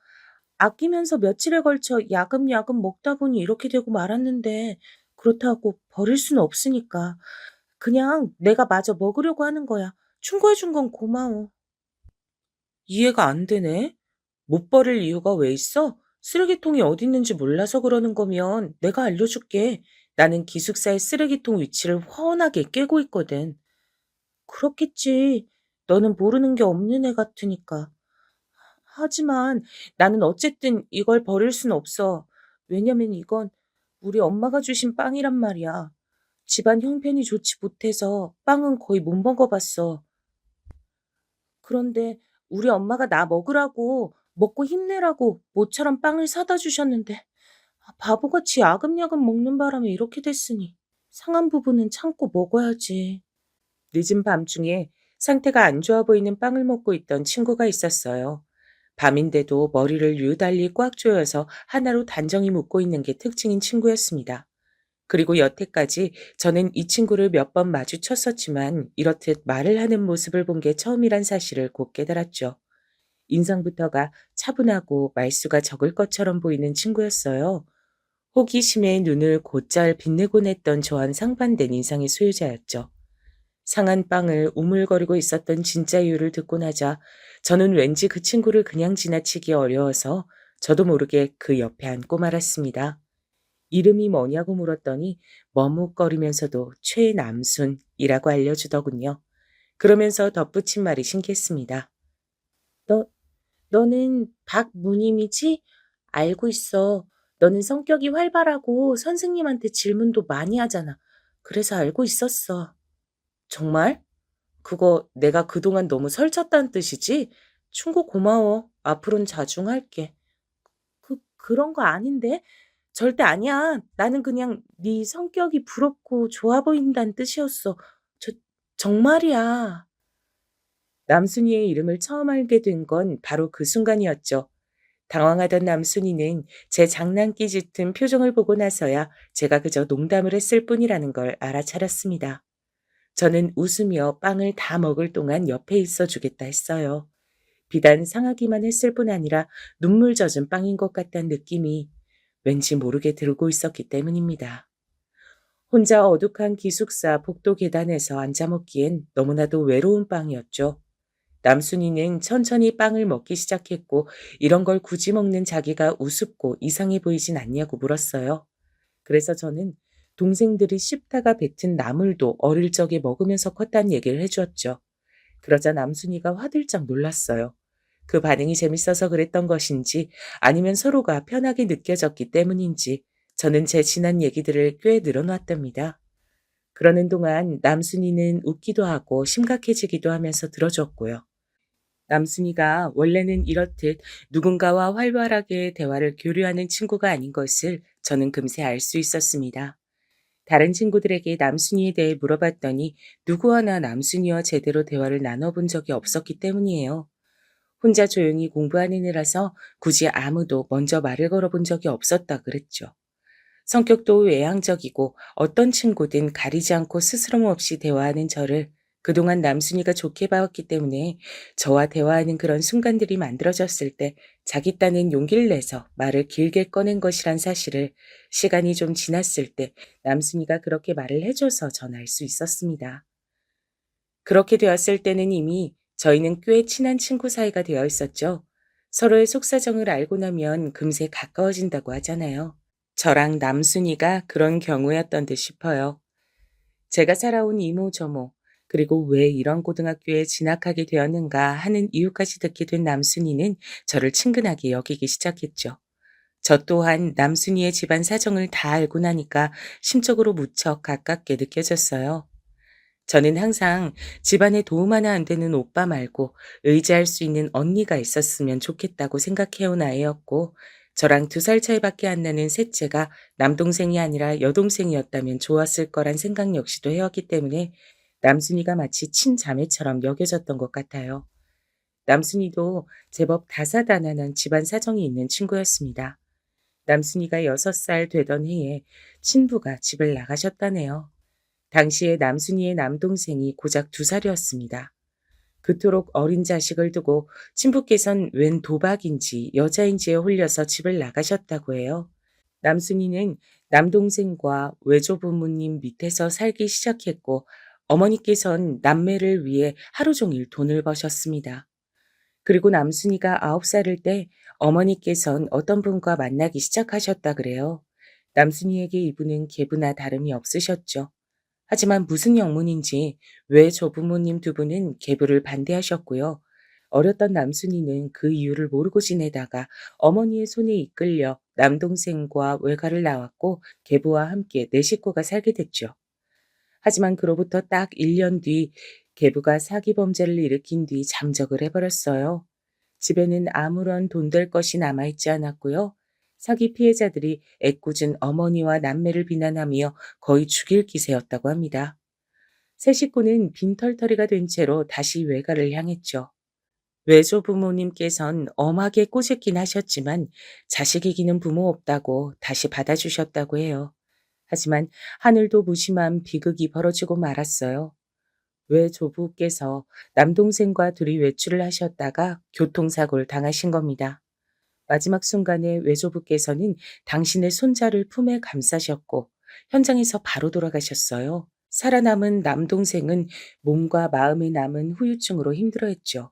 아끼면서 며칠에 걸쳐 야금야금 먹다 보니 이렇게 되고 말았는데 그렇다고 버릴 수는 없으니까 그냥 내가 마저 먹으려고 하는 거야. 충고해 준 건 고마워. 이해가 안 되네. 못 버릴 이유가 왜 있어? 쓰레기통이 어디 있는지 몰라서 그러는 거면 내가 알려줄게. 나는 기숙사의 쓰레기통 위치를 훤하게 꿰고 있거든. 그렇겠지. 너는 모르는 게 없는 애 같으니까. 하지만 나는 어쨌든 이걸 버릴 순 없어. 왜냐면 이건 우리 엄마가 주신 빵이란 말이야. 집안 형편이 좋지 못해서 빵은 거의 못 먹어봤어. 그런데 우리 엄마가 나 먹으라고, 먹고 힘내라고 모처럼 빵을 사다 주셨는데 바보같이 야금야금 먹는 바람에 이렇게 됐으니 상한 부분은 참고 먹어야지. 늦은 밤중에 상태가 안 좋아 보이는 빵을 먹고 있던 친구가 있었어요. 밤인데도 머리를 유달리 꽉 조여서 하나로 단정히 묶고 있는 게 특징인 친구였습니다. 그리고 여태까지 저는 이 친구를 몇 번 마주쳤었지만 이렇듯 말을 하는 모습을 본 게 처음이란 사실을 곧 깨달았죠. 인상부터가 차분하고 말수가 적을 것처럼 보이는 친구였어요. 호기심에 눈을 곧잘 빛내곤 했던 저와는 상반된 인상의 소유자였죠. 상한 빵을 우물거리고 있었던 진짜 이유를 듣고 나자 저는 왠지 그 친구를 그냥 지나치기 어려워서 저도 모르게 그 옆에 앉고 말았습니다. 이름이 뭐냐고 물었더니 머뭇거리면서도 최남순이라고 알려주더군요. 그러면서 덧붙인 말이 신기했습니다. 너, 너는 박무님이지? 알고 있어. 너는 성격이 활발하고 선생님한테 질문도 많이 하잖아. 그래서 알고 있었어. 정말? 그거 내가 그동안 너무 설쳤다는 뜻이지? 충고 고마워. 앞으로는 자중할게. 그런 거 아닌데? 절대 아니야. 나는 그냥 네 성격이 부럽고 좋아 보인다는 뜻이었어. 저, 정말이야. 남순이의 이름을 처음 알게 된 건 바로 그 순간이었죠. 당황하던 남순이는 제 장난기 짙은 표정을 보고 나서야 제가 그저 농담을 했을 뿐이라는 걸 알아차렸습니다. 저는 웃으며 빵을 다 먹을 동안 옆에 있어 주겠다 했어요. 비단 상하기만 했을 뿐 아니라 눈물 젖은 빵인 것 같다는 느낌이 왠지 모르게 들고 있었기 때문입니다. 혼자 어둑한 기숙사 복도 계단에서 앉아 먹기엔 너무나도 외로운 빵이었죠. 남순이는 천천히 빵을 먹기 시작했고 이런 걸 굳이 먹는 자기가 우습고 이상해 보이진 않냐고 물었어요. 그래서 저는 동생들이 씹다가 뱉은 나물도 어릴 적에 먹으면서 컸다는 얘기를 해주었죠. 그러자 남순이가 화들짝 놀랐어요. 그 반응이 재밌어서 그랬던 것인지 아니면 서로가 편하게 느껴졌기 때문인지 저는 제 지난 얘기들을 꽤 늘어놨답니다. 그러는 동안 남순이는 웃기도 하고 심각해지기도 하면서 들어줬고요. 남순이가 원래는 이렇듯 누군가와 활발하게 대화를 교류하는 친구가 아닌 것을 저는 금세 알 수 있었습니다. 다른 친구들에게 남순이에 대해 물어봤더니 누구 하나 남순이와 제대로 대화를 나눠본 적이 없었기 때문이에요. 혼자 조용히 공부하는 애라서 굳이 아무도 먼저 말을 걸어본 적이 없었다 그랬죠. 성격도 외향적이고 어떤 친구든 가리지 않고 스스럼 없이 대화하는 저를 그동안 남순이가 좋게 봐왔기 때문에 저와 대화하는 그런 순간들이 만들어졌을 때 자기 딴엔 용기를 내서 말을 길게 꺼낸 것이란 사실을 시간이 좀 지났을 때 남순이가 그렇게 말을 해줘서 전 알 수 있었습니다. 그렇게 되었을 때는 이미 저희는 꽤 친한 친구 사이가 되어 있었죠. 서로의 속사정을 알고 나면 금세 가까워진다고 하잖아요. 저랑 남순이가 그런 경우였던 듯 싶어요. 제가 살아온 이모저모, 그리고 왜 이런 고등학교에 진학하게 되었는가 하는 이유까지 듣게 된 남순이는 저를 친근하게 여기기 시작했죠. 저 또한 남순이의 집안 사정을 다 알고 나니까 심적으로 무척 가깝게 느껴졌어요. 저는 항상 집안에 도움 하나 안 되는 오빠 말고 의지할 수 있는 언니가 있었으면 좋겠다고 생각해온 아이였고, 저랑 2살 차이밖에 안 나는 셋째가 남동생이 아니라 여동생이었다면 좋았을 거란 생각 역시도 해왔기 때문에 남순이가 마치 친자매처럼 여겨졌던 것 같아요. 남순이도 제법 다사다난한 집안 사정이 있는 친구였습니다. 남순이가 6살 되던 해에 친부가 집을 나가셨다네요. 당시에 남순이의 남동생이 고작 2살이었습니다. 그토록 어린 자식을 두고 친부께선 웬 도박인지 여자인지에 홀려서 집을 나가셨다고 해요. 남순이는 남동생과 외조부모님 밑에서 살기 시작했고 어머니께선 남매를 위해 하루 종일 돈을 버셨습니다. 그리고 남순이가 9살일 때 어머니께선 어떤 분과 만나기 시작하셨다 그래요. 남순이에게 이분은 계부나 다름이 없으셨죠. 하지만 무슨 영문인지 왜 조부모님 2분은 계부를 반대하셨고요. 어렸던 남순이는 그 이유를 모르고 지내다가 어머니의 손에 이끌려 남동생과 외가를 나왔고 계부와 함께 4식구가 살게 됐죠. 하지만 그로부터 딱 1년 뒤 계부가 사기 범죄를 일으킨 뒤 잠적을 해버렸어요. 집에는 아무런 돈 될 것이 남아있지 않았고요. 사기 피해자들이 애꿎은 어머니와 남매를 비난하며 거의 죽일 기세였다고 합니다. 세 식구는 빈털터리가 된 채로 다시 외가를 향했죠. 외조부모님께선 엄하게 꼬셨긴 하셨지만 자식 이기는 부모 없다고 다시 받아주셨다고 해요. 하지만 하늘도 무심한 비극이 벌어지고 말았어요. 외조부께서 남동생과 둘이 외출을 하셨다가 교통사고를 당하신 겁니다. 마지막 순간에 외조부께서는 당신의 손자를 품에 감싸셨고 현장에서 바로 돌아가셨어요. 살아남은 남동생은 몸과 마음에 남은 후유증으로 힘들어했죠.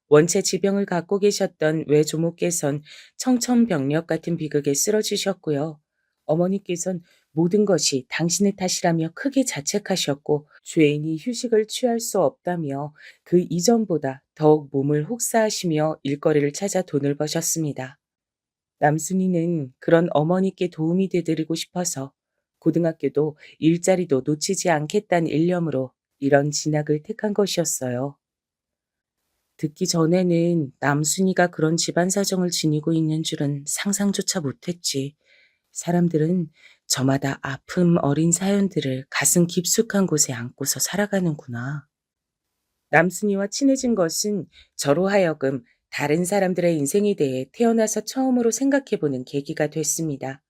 원체 지병을 갖고 계셨던 외조모께선 청천벽력 같은 비극에 쓰러지셨고요. 어머니께선 모든 것이 당신의 탓이라며 크게 자책하셨고 죄인이 휴식을 취할 수 없다며 그 이전보다 더욱 몸을 혹사하시며 일거리를 찾아 돈을 버셨습니다. 남순이는 그런 어머니께 도움이 되드리고 싶어서 고등학교도 일자리도 놓치지 않겠다는 일념으로 이런 진학을 택한 것이었어요. 듣기 전에는 남순이가 그런 집안 사정을 지니고 있는 줄은 상상조차 못했지. 사람들은 저마다 아픔 어린 사연들을 가슴 깊숙한 곳에 안고서 살아가는구나. 남순이와 친해진 것은 저로 하여금 다른 사람들의 인생에 대해 태어나서 처음으로 생각해보는 계기가 됐습니다.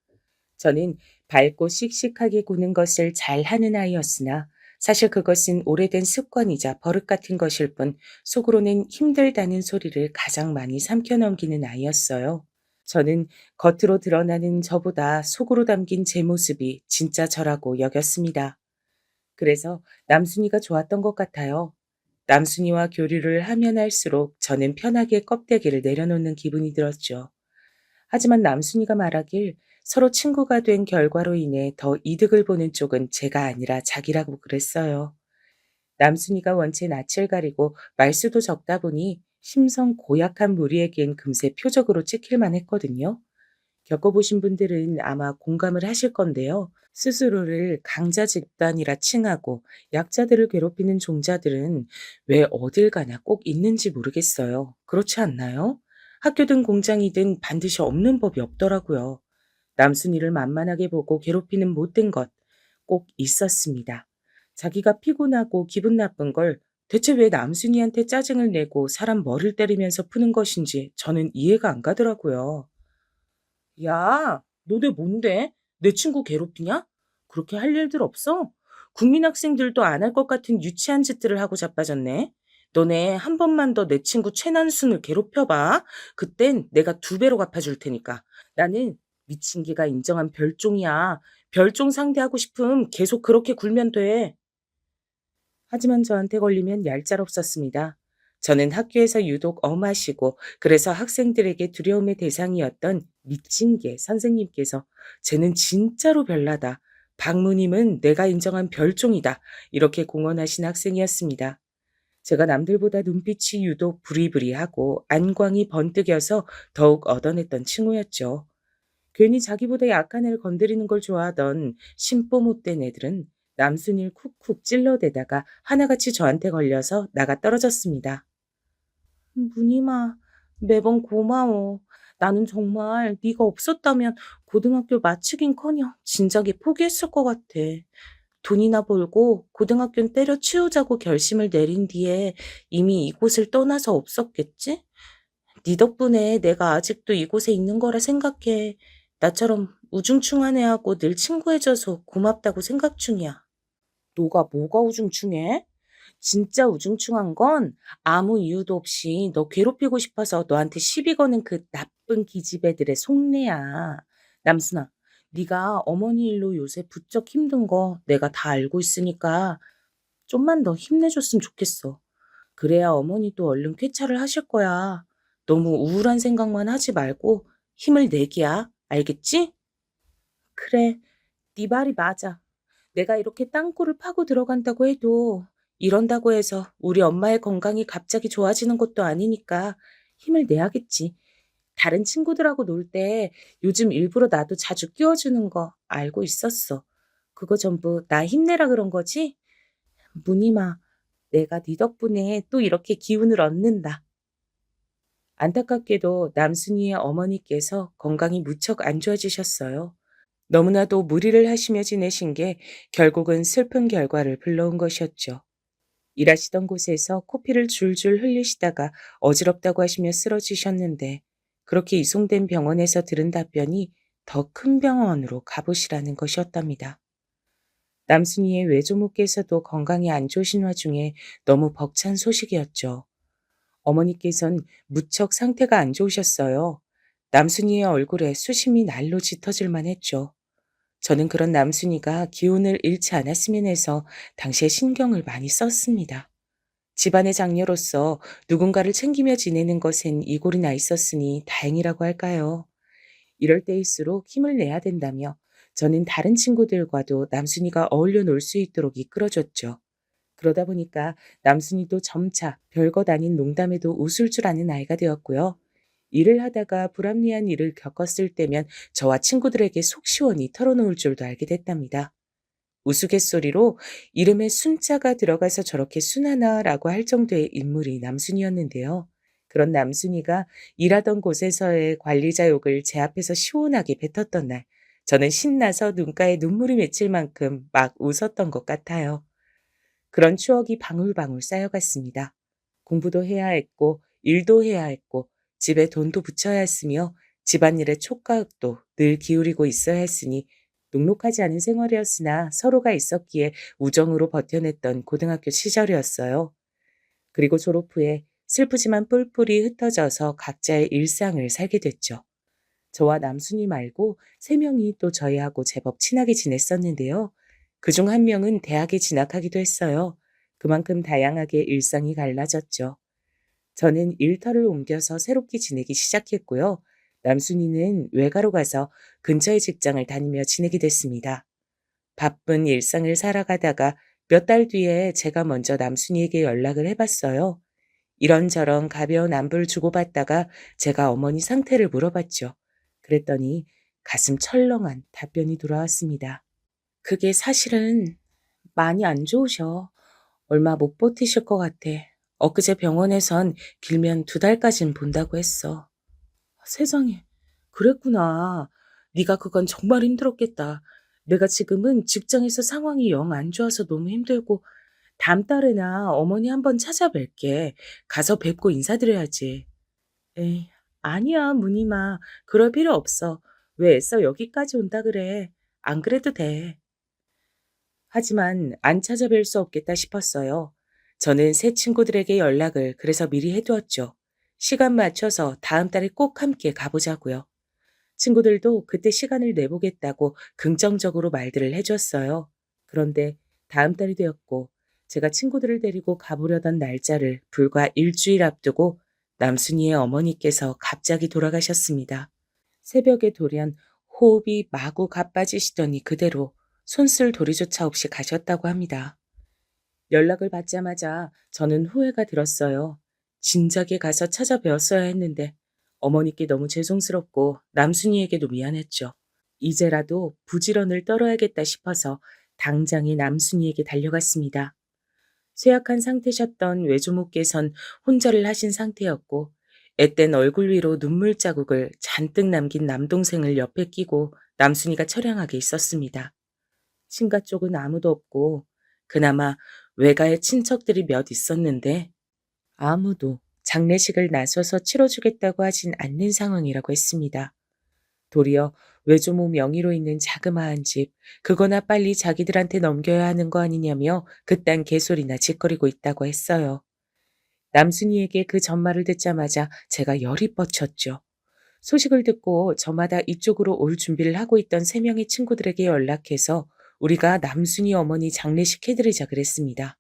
저는 밝고 씩씩하게 구는 것을 잘 하는 아이였으나 사실 그것은 오래된 습관이자 버릇 같은 것일 뿐 속으로는 힘들다는 소리를 가장 많이 삼켜넘기는 아이였어요. 저는 겉으로 드러나는 저보다 속으로 담긴 제 모습이 진짜 저라고 여겼습니다. 그래서 남순이가 좋았던 것 같아요. 남순이와 교류를 하면 할수록 저는 편하게 껍데기를 내려놓는 기분이 들었죠. 하지만 남순이가 말하길 서로 친구가 된 결과로 인해 더 이득을 보는 쪽은 제가 아니라 자기라고 그랬어요. 남순이가 원체 낯을 가리고 말수도 적다 보니 심성 고약한 무리에겐 금세 표적으로 찍힐만 했거든요. 겪어보신 분들은 아마 공감을 하실 건데요. 스스로를 강자 집단이라 칭하고 약자들을 괴롭히는 종자들은 왜 어딜 가나 꼭 있는지 모르겠어요. 그렇지 않나요? 학교든 공장이든 반드시 없는 법이 없더라고요. 남순이를 만만하게 보고 괴롭히는 못된 것 꼭 있었습니다. 자기가 피곤하고 기분 나쁜 걸 대체 왜 남순이한테 짜증을 내고 사람 머리를 때리면서 푸는 것인지 저는 이해가 안 가더라고요. 야, 너네 뭔데? 내 친구 괴롭히냐? 그렇게 할 일들 없어? 국민 학생들도 안 할 것 같은 유치한 짓들을 하고 자빠졌네. 너네 한 번만 더 내 친구 최난순을 괴롭혀봐. 그땐 내가 2배로 갚아줄 테니까. 나는 미친 개가 인정한 별종이야. 별종 상대하고 싶음 계속 그렇게 굴면 돼. 하지만 저한테 걸리면 얄짤없었습니다. 저는 학교에서 유독 엄하시고 그래서 학생들에게 두려움의 대상이었던 미친 개 선생님께서 쟤는 진짜로 별나다. 박무님은 내가 인정한 별종이다. 이렇게 공언하신 학생이었습니다. 제가 남들보다 눈빛이 유독 부리부리하고 안광이 번뜩여서 더욱 얻어냈던 칭호였죠. 괜히 자기보다 약한 애를 건드리는 걸 좋아하던 심보 못된 애들은 남순이를 쿡쿡 찔러대다가 하나같이 저한테 걸려서 나가 떨어졌습니다. 무늬마, 매번 고마워. 나는 정말 네가 없었다면 고등학교 마치긴커녕 진작에 포기했을 것 같아. 돈이나 벌고 고등학교는 때려치우자고 결심을 내린 뒤에 이미 이곳을 떠나서 없었겠지? 네 덕분에 내가 아직도 이곳에 있는 거라 생각해. 나처럼 우중충한 애하고 늘 친구해줘서 고맙다고 생각 중이야. 너가 뭐가 우중충해? 진짜 우중충한 건 아무 이유도 없이 너 괴롭히고 싶어서 너한테 시비 거는 그 나쁜 기집애들의 속내야. 남순아, 네가 어머니 일로 요새 부쩍 힘든 거 내가 다 알고 있으니까 좀만 더 힘내줬으면 좋겠어. 그래야 어머니도 얼른 쾌차를 하실 거야. 너무 우울한 생각만 하지 말고 힘을 내기야. 알겠지? 그래, 네 말이 맞아. 내가 이렇게 땅굴을 파고 들어간다고 해도 이런다고 해서 우리 엄마의 건강이 갑자기 좋아지는 것도 아니니까 힘을 내야겠지. 다른 친구들하고 놀 때 요즘 일부러 나도 자주 끼워주는 거 알고 있었어. 그거 전부 나 힘내라 그런 거지? 무늬마, 내가 네 덕분에 또 이렇게 기운을 얻는다. 안타깝게도 남순이의 어머니께서 건강이 무척 안 좋아지셨어요. 너무나도 무리를 하시며 지내신 게 결국은 슬픈 결과를 불러온 것이었죠. 일하시던 곳에서 코피를 줄줄 흘리시다가 어지럽다고 하시며 쓰러지셨는데 그렇게 이송된 병원에서 들은 답변이 더 큰 병원으로 가보시라는 것이었답니다. 남순이의 외조모께서도 건강이 안 좋으신 와중에 너무 벅찬 소식이었죠. 어머니께선 무척 상태가 안 좋으셨어요. 남순이의 얼굴에 수심이 날로 짙어질만 했죠. 저는 그런 남순이가 기운을 잃지 않았으면 해서 당시에 신경을 많이 썼습니다. 집안의 장녀로서 누군가를 챙기며 지내는 것엔 이골이 나 있었으니 다행이라고 할까요? 이럴 때일수록 힘을 내야 된다며 저는 다른 친구들과도 남순이가 어울려 놀 수 있도록 이끌어줬죠. 그러다 보니까 남순이도 점차 별것 아닌 농담에도 웃을 줄 아는 아이가 되었고요. 일을 하다가 불합리한 일을 겪었을 때면 저와 친구들에게 속 시원히 털어놓을 줄도 알게 됐답니다. 우스갯소리로 이름에 순자가 들어가서 저렇게 순하나라고 할 정도의 인물이 남순이었는데요. 그런 남순이가 일하던 곳에서의 관리자 욕을 제 앞에서 시원하게 뱉었던 날, 저는 신나서 눈가에 눈물이 맺힐 만큼 막 웃었던 것 같아요. 그런 추억이 방울방울 쌓여갔습니다. 공부도 해야 했고, 일도 해야 했고, 집에 돈도 붙여야 했으며, 집안일에 촉각도 늘 기울이고 있어야 했으니, 녹록하지 않은 생활이었으나 서로가 있었기에 우정으로 버텨냈던 고등학교 시절이었어요. 그리고 졸업 후에 슬프지만 뿔뿔이 흩어져서 각자의 일상을 살게 됐죠. 저와 남순이 말고 세 명이 또 저희하고 제법 친하게 지냈었는데요. 그중 한 명은 대학에 진학하기도 했어요. 그만큼 다양하게 일상이 갈라졌죠. 저는 일터를 옮겨서 새롭게 지내기 시작했고요. 남순이는 외가로 가서 근처의 직장을 다니며 지내게 됐습니다. 바쁜 일상을 살아가다가 몇 달 뒤에 제가 먼저 남순이에게 연락을 해봤어요. 이런저런 가벼운 안부를 주고받다가 제가 어머니 상태를 물어봤죠. 그랬더니 가슴 철렁한 답변이 돌아왔습니다. 그게 사실은 많이 안 좋으셔. 얼마 못 버티실 것 같아. 엊그제 병원에선 길면 2달까진 본다고 했어. 세상에, 그랬구나. 네가 그건 정말 힘들었겠다. 내가 지금은 직장에서 상황이 영 안 좋아서 너무 힘들고 다음 달에나 어머니 한번 찾아뵐게. 가서 뵙고 인사드려야지. 에이, 아니야, 무늬마. 그럴 필요 없어. 왜 애써 여기까지 온다 그래. 안 그래도 돼. 하지만 안 찾아뵐 수 없겠다 싶었어요. 저는 새 친구들에게 연락을 그래서 미리 해두었죠. 시간 맞춰서 다음 달에 꼭 함께 가보자고요. 친구들도 그때 시간을 내보겠다고 긍정적으로 말들을 해줬어요. 그런데 다음 달이 되었고 제가 친구들을 데리고 가보려던 날짜를 불과 일주일 앞두고 남순이의 어머니께서 갑자기 돌아가셨습니다. 새벽에 돌연 호흡이 마구 가빠지시더니 그대로 손쓸 도리조차 없이 가셨다고 합니다. 연락을 받자마자 저는 후회가 들었어요. 진작에 가서 찾아뵈었어야 했는데 어머니께 너무 죄송스럽고 남순이에게도 미안했죠. 이제라도 부지런을 떨어야겠다 싶어서 당장에 남순이에게 달려갔습니다. 쇠약한 상태셨던 외조모께선 혼절을 하신 상태였고 앳된 얼굴 위로 눈물 자국을 잔뜩 남긴 남동생을 옆에 끼고 남순이가 처량하게 있었습니다. 친가 쪽은 아무도 없고 그나마 외가에 친척들이 몇 있었는데 아무도 장례식을 나서서 치러주겠다고 하진 않는 상황이라고 했습니다. 도리어 외조모 명의로 있는 자그마한 집, 그거나 빨리 자기들한테 넘겨야 하는 거 아니냐며 그딴 개소리나 짓거리고 있다고 했어요. 남순이에게 그 전말을 듣자마자 제가 열이 뻗쳤죠. 소식을 듣고 저마다 이쪽으로 올 준비를 하고 있던 3명의 친구들에게 연락해서 우리가 남순이 어머니 장례식 해드리자 그랬습니다.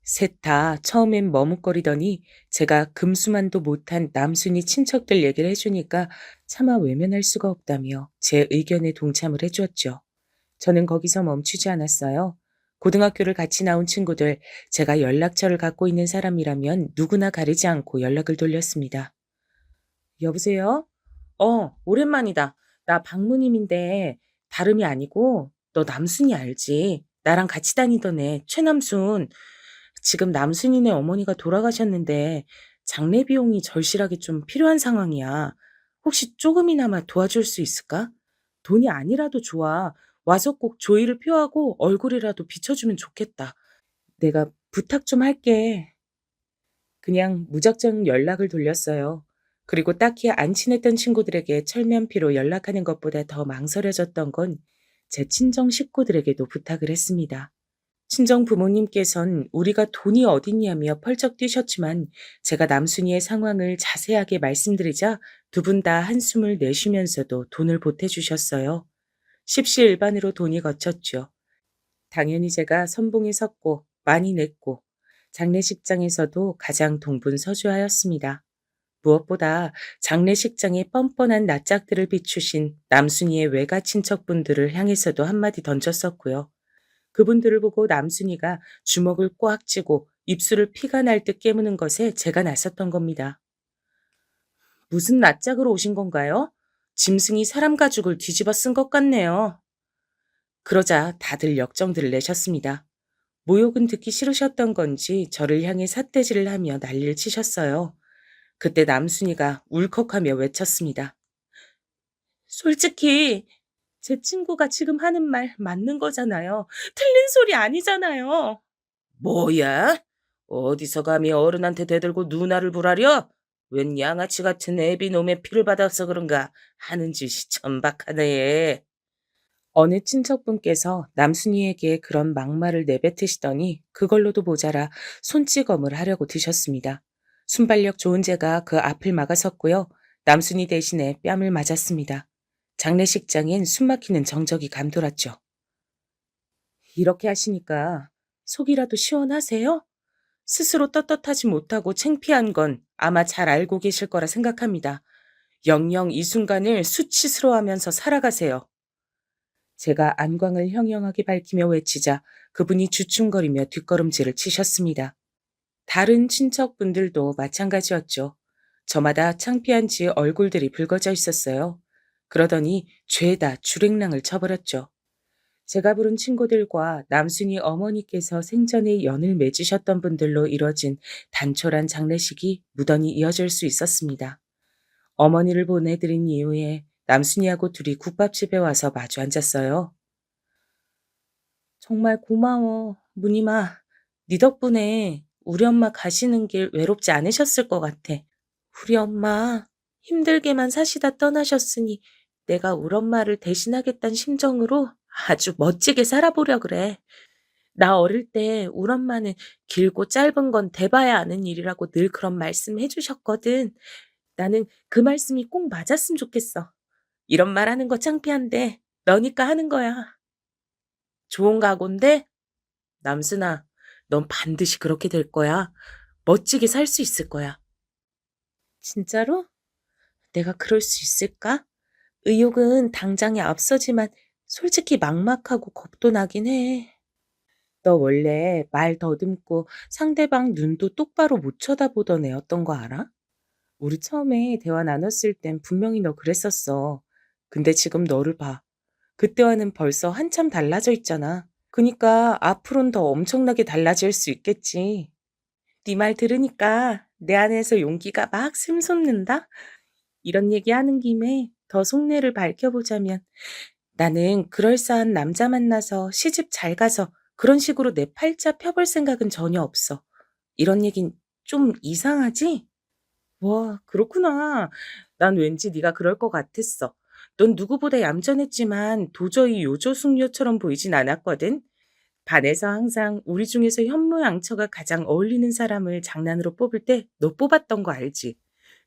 셋 다 처음엔 머뭇거리더니 제가 금수만도 못한 남순이 친척들 얘기를 해주니까 차마 외면할 수가 없다며 제 의견에 동참을 해주었죠. 저는 거기서 멈추지 않았어요. 고등학교를 같이 나온 친구들, 제가 연락처를 갖고 있는 사람이라면 누구나 가리지 않고 연락을 돌렸습니다. 여보세요? 오랜만이다. 나 박무님인데 다름이 아니고 너 남순이 알지? 나랑 같이 다니던 애 최남순. 지금 남순이네 어머니가 돌아가셨는데 장례 비용이 절실하게 좀 필요한 상황이야. 혹시 조금이나마 도와줄 수 있을까? 돈이 아니라도 좋아. 와서 꼭 조의를 표하고 얼굴이라도 비춰주면 좋겠다. 내가 부탁 좀 할게. 그냥 무작정 연락을 돌렸어요. 그리고 딱히 안 친했던 친구들에게 철면피로 연락하는 것보다 더 망설여졌던 건 제 친정 식구들에게도 부탁을 했습니다. 친정 부모님께선 우리가 돈이 어딨냐며 펄쩍 뛰셨지만 제가 남순이의 상황을 자세하게 말씀드리자 두 분 다 한숨을 내쉬면서도 돈을 보태주셨어요. 십시일반으로 돈이 거쳤죠. 당연히 제가 선봉에 섰고 많이 냈고 장례식장에서도 가장 동분서주하였습니다. 무엇보다 장례식장에 뻔뻔한 낯짝들을 비추신 남순이의 외가 친척분들을 향해서도 한마디 던졌었고요. 그분들을 보고 남순이가 주먹을 꽉 쥐고 입술을 피가 날 듯 깨무는 것에 제가 나섰던 겁니다. 무슨 낯짝으로 오신 건가요? 짐승이 사람 가죽을 뒤집어 쓴 것 같네요. 그러자 다들 역정들을 내셨습니다. 모욕은 듣기 싫으셨던 건지 저를 향해 삿대질을 하며 난리를 치셨어요. 그때 남순이가 울컥하며 외쳤습니다. 솔직히 제 친구가 지금 하는 말 맞는 거잖아요. 틀린 소리 아니잖아요. 뭐야? 어디서 감히 어른한테 대들고 누나를 부라려? 웬 양아치 같은 애비놈의 피를 받아서 그런가 하는 짓이 천박하네. 어느 친척분께서 남순이에게 그런 막말을 내뱉으시더니 그걸로도 모자라 손찌검을 하려고 드셨습니다. 순발력 좋은 제가 그 앞을 막아섰고요. 남순이 대신에 뺨을 맞았습니다. 장례식장엔 숨막히는 정적이 감돌았죠. 이렇게 하시니까 속이라도 시원하세요? 스스로 떳떳하지 못하고 창피한 건 아마 잘 알고 계실 거라 생각합니다. 영영 이 순간을 수치스러워하면서 살아가세요. 제가 안광을 형형하게 밝히며 외치자 그분이 주춤거리며 뒷걸음질을 치셨습니다. 다른 친척분들도 마찬가지였죠. 저마다 창피한지 얼굴들이 붉어져 있었어요. 그러더니 죄다 주랭랑을 쳐버렸죠. 제가 부른 친구들과 남순이 어머니께서 생전에 연을 맺으셨던 분들로 이뤄진 단촐한 장례식이 무던히 이어질 수 있었습니다. 어머니를 보내드린 이후에 남순이하고 둘이 국밥집에 와서 마주 앉았어요. 정말 고마워, 무늬마. 네 덕분에 우리 엄마 가시는 길 외롭지 않으셨을 것 같아. 우리 엄마 힘들게만 사시다 떠나셨으니 내가 우리 엄마를 대신하겠다는 심정으로 아주 멋지게 살아보려 그래. 나 어릴 때 우리 엄마는 길고 짧은 건 대봐야 아는 일이라고 늘 그런 말씀 해주셨거든. 나는 그 말씀이 꼭 맞았으면 좋겠어. 이런 말 하는 거 창피한데 너니까 하는 거야. 좋은 각오인데? 남순아, 넌 반드시 그렇게 될 거야. 멋지게 살 수 있을 거야. 진짜로? 내가 그럴 수 있을까? 의욕은 당장에 앞서지만 솔직히 막막하고 겁도 나긴 해. 너 원래 말 더듬고 상대방 눈도 똑바로 못 쳐다보던 애였던 거 알아? 우리 처음에 대화 나눴을 땐 분명히 너 그랬었어. 근데 지금 너를 봐. 그때와는 벌써 한참 달라져 있잖아. 그니까 앞으로는 더 엄청나게 달라질 수 있겠지. 네 말 들으니까 내 안에서 용기가 막 샘솟는다? 이런 얘기하는 김에 더 속내를 밝혀보자면 나는 그럴싸한 남자 만나서 시집 잘 가서 그런 식으로 내 팔자 펴볼 생각은 전혀 없어. 이런 얘긴 좀 이상하지? 와, 그렇구나. 난 왠지 네가 그럴 것 같았어. 넌 누구보다 얌전했지만 도저히 요조숙녀처럼 보이진 않았거든. 반에서 항상 우리 중에서 현모양처가 가장 어울리는 사람을 장난으로 뽑을 때 너 뽑았던 거 알지?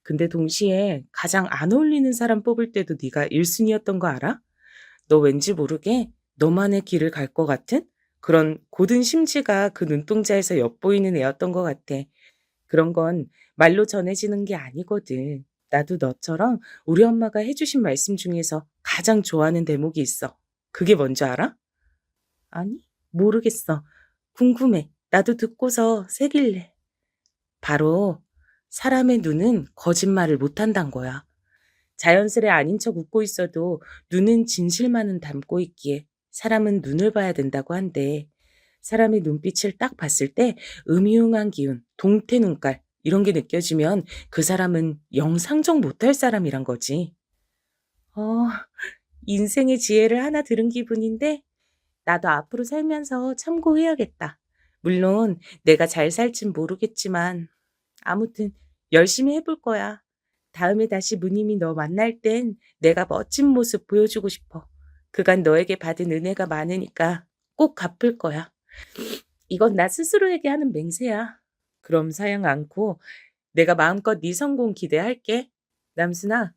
근데 동시에 가장 안 어울리는 사람 뽑을 때도 네가 1순위였던 거 알아? 너 왠지 모르게 너만의 길을 갈 것 같은 그런 고든 심지가 그 눈동자에서 엿보이는 애였던 것 같아. 그런 건 말로 전해지는 게 아니거든. 나도 너처럼 우리 엄마가 해주신 말씀 중에서 가장 좋아하는 대목이 있어. 그게 뭔지 알아? 아니, 모르겠어. 궁금해. 나도 듣고서 새길래. 바로 사람의 눈은 거짓말을 못한단 거야. 자연스레 아닌 척 웃고 있어도 눈은 진실만은 담고 있기에 사람은 눈을 봐야 된다고 한대. 사람의 눈빛을 딱 봤을 때 음흉한 기운, 동태 눈깔 이런 게 느껴지면 그 사람은 영 상종 못할 사람이란 거지. 어, 인생의 지혜를 하나 들은 기분인데 나도 앞으로 살면서 참고해야겠다. 물론 내가 잘 살진 모르겠지만 아무튼 열심히 해볼 거야. 다음에 다시 무님이 너 만날 땐 내가 멋진 모습 보여주고 싶어. 그간 너에게 받은 은혜가 많으니까 꼭 갚을 거야. 이건 나 스스로에게 하는 맹세야. 그럼 사양 않고 내가 마음껏 네 성공 기대할게. 남순아,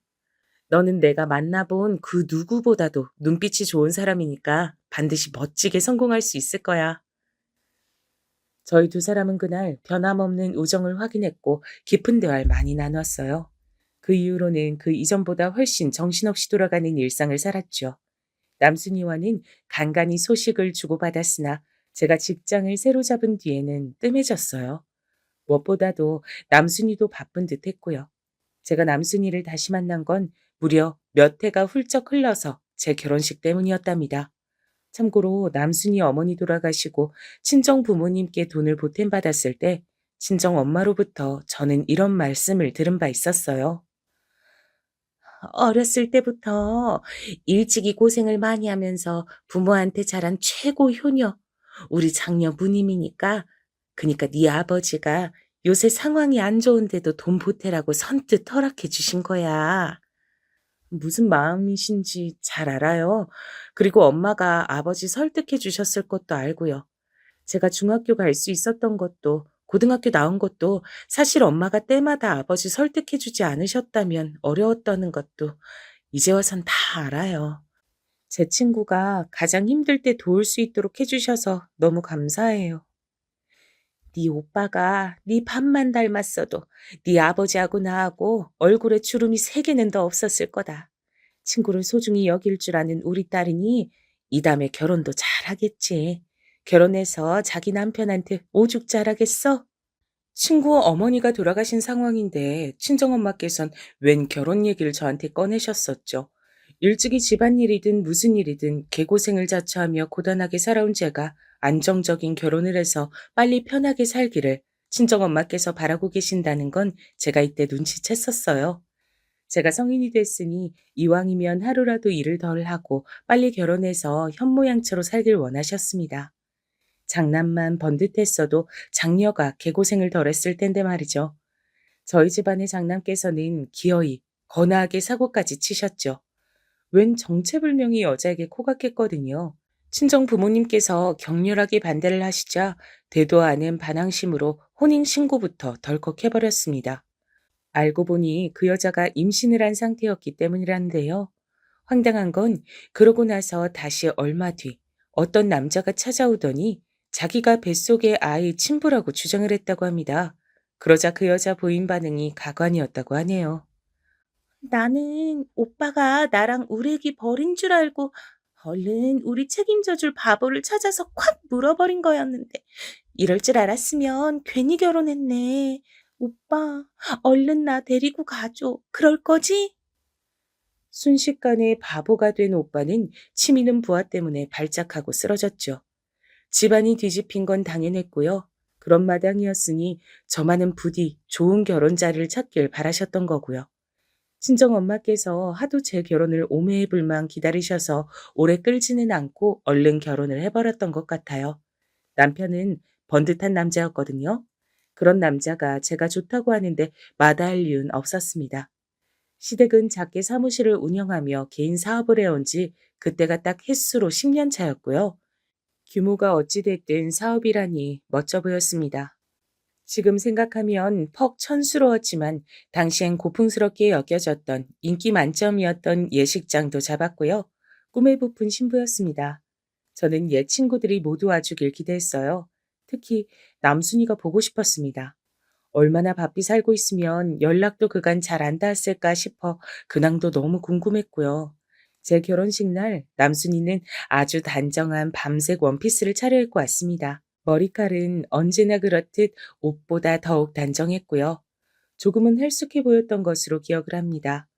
너는 내가 만나본 그 누구보다도 눈빛이 좋은 사람이니까 반드시 멋지게 성공할 수 있을 거야. 저희 두 사람은 그날 변함없는 우정을 확인했고 깊은 대화를 많이 나눴어요. 그 이후로는 그 이전보다 훨씬 정신없이 돌아가는 일상을 살았죠. 남순이와는 간간히 소식을 주고받았으나 제가 직장을 새로 잡은 뒤에는 뜸해졌어요. 무엇보다도 남순이도 바쁜 듯 했고요. 제가 남순이를 다시 만난 건 무려 몇 해가 훌쩍 흘러서 제 결혼식 때문이었답니다. 참고로 남순이 어머니 돌아가시고 친정 부모님께 돈을 보탬받았을 때 친정 엄마로부터 저는 이런 말씀을 들은 바 있었어요. 어렸을 때부터 일찍이 고생을 많이 하면서 부모한테 자란 최고 효녀. 우리 장녀 무님이니까. 그니까 네 아버지가 요새 상황이 안 좋은데도 돈 보태라고 선뜻 허락해 주신 거야. 무슨 마음이신지 잘 알아요. 그리고 엄마가 아버지 설득해 주셨을 것도 알고요. 제가 중학교 갈 수 있었던 것도 고등학교 나온 것도 사실 엄마가 때마다 아버지 설득해 주지 않으셨다면 어려웠다는 것도 이제 와선 다 알아요. 제 친구가 가장 힘들 때 도울 수 있도록 해 주셔서 너무 감사해요. 네 오빠가 네 밥만 닮았어도 네 아버지하고 나하고 얼굴에 주름이 3개는 더 없었을 거다. 친구를 소중히 여길 줄 아는 우리 딸이니 이 다음에 결혼도 잘하겠지. 결혼해서 자기 남편한테 오죽 잘하겠어? 친구 어머니가 돌아가신 상황인데 친정엄마께선 웬 결혼 얘기를 저한테 꺼내셨었죠. 일찍이 집안일이든 무슨 일이든 개고생을 자처하며 고단하게 살아온 제가 안정적인 결혼을 해서 빨리 편하게 살기를 친정엄마께서 바라고 계신다는 건 제가 이때 눈치챘었어요. 제가 성인이 됐으니 이왕이면 하루라도 일을 덜 하고 빨리 결혼해서 현모양처로 살길 원하셨습니다. 장남만 번듯했어도 장녀가 개고생을 덜 했을 텐데 말이죠. 저희 집안의 장남께서는 기어이 거나하게 사고까지 치셨죠. 웬 정체불명의 여자에게 코각했거든요. 친정 부모님께서 격렬하게 반대를 하시자 되도 않은 반항심으로 혼인신고부터 덜컥 해버렸습니다. 알고 보니 그 여자가 임신을 한 상태였기 때문이라는데요. 황당한 건 그러고 나서 다시 얼마 뒤 어떤 남자가 찾아오더니 자기가 뱃속의 아이 친부라고 주장을 했다고 합니다. 그러자 그 여자 부인 반응이 가관이었다고 하네요. 나는 오빠가 나랑 우리 애기 버린 줄 알고 얼른 우리 책임져 줄 바보를 찾아서 콱 물어버린 거였는데 이럴 줄 알았으면 괜히 결혼했네. 오빠, 얼른 나 데리고 가줘. 그럴 거지? 순식간에 바보가 된 오빠는 치미는 부하 때문에 발작하고 쓰러졌죠. 집안이 뒤집힌 건 당연했고요. 그런 마당이었으니 저만은 부디 좋은 결혼 자리를 찾길 바라셨던 거고요. 친정엄마께서 하도 제 결혼을 오매불망 기다리셔서 오래 끌지는 않고 얼른 결혼을 해버렸던 것 같아요. 남편은 번듯한 남자였거든요. 그런 남자가 제가 좋다고 하는데 마다할 이유는 없었습니다. 시댁은 작게 사무실을 운영하며 개인 사업을 해온 지 그때가 딱 햇수로 10년 차였고요. 규모가 어찌됐든 사업이라니 멋져 보였습니다. 지금 생각하면 퍽 천스러웠지만 당시엔 고풍스럽게 여겨졌던 인기 만점이었던 예식장도 잡았고요. 꿈에 부푼 신부였습니다. 저는 옛 친구들이 모두 와주길 기대했어요. 특히 남순이가 보고 싶었습니다. 얼마나 바삐 살고 있으면 연락도 그간 잘 안 닿았을까 싶어 근황도 너무 궁금했고요. 제 결혼식 날 남순이는 아주 단정한 밤색 원피스를 차려입고 왔습니다. 머리칼은 언제나 그렇듯 옷보다 더욱 단정했고요. 조금은 헬쑥해 보였던 것으로 기억을 합니다.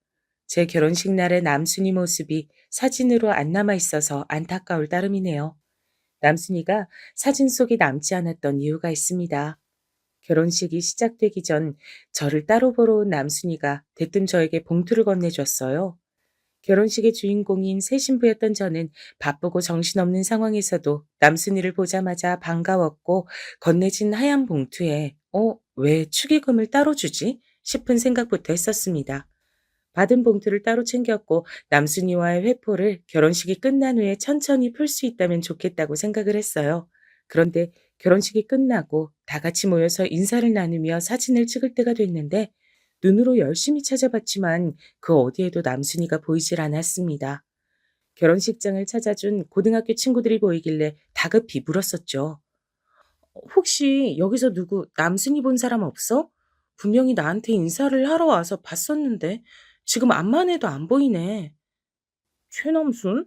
제 결혼식 날의 남순이 모습이 사진으로 안 남아 있어서 안타까울 따름이네요. 남순이가 사진 속에 남지 않았던 이유가 있습니다. 결혼식이 시작되기 전 저를 따로 보러 온 남순이가 대뜸 저에게 봉투를 건네줬어요. 결혼식의 주인공인 새 신부였던 저는 바쁘고 정신없는 상황에서도 남순이를 보자마자 반가웠고 건네진 하얀 봉투에 왜 축의금을 따로 주지? 싶은 생각부터 했었습니다. 받은 봉투를 따로 챙겼고 남순이와의 회포를 결혼식이 끝난 후에 천천히 풀 수 있다면 좋겠다고 생각을 했어요. 그런데 결혼식이 끝나고 다 같이 모여서 인사를 나누며 사진을 찍을 때가 됐는데 눈으로 열심히 찾아봤지만 그 어디에도 남순이가 보이질 않았습니다. 결혼식장을 찾아준 고등학교 친구들이 보이길래 다급히 물었었죠. 혹시 여기서 누구 남순이 본 사람 없어? 분명히 나한테 인사를 하러 와서 봤었는데 지금 앞만 해도 안 보이네. 최남순?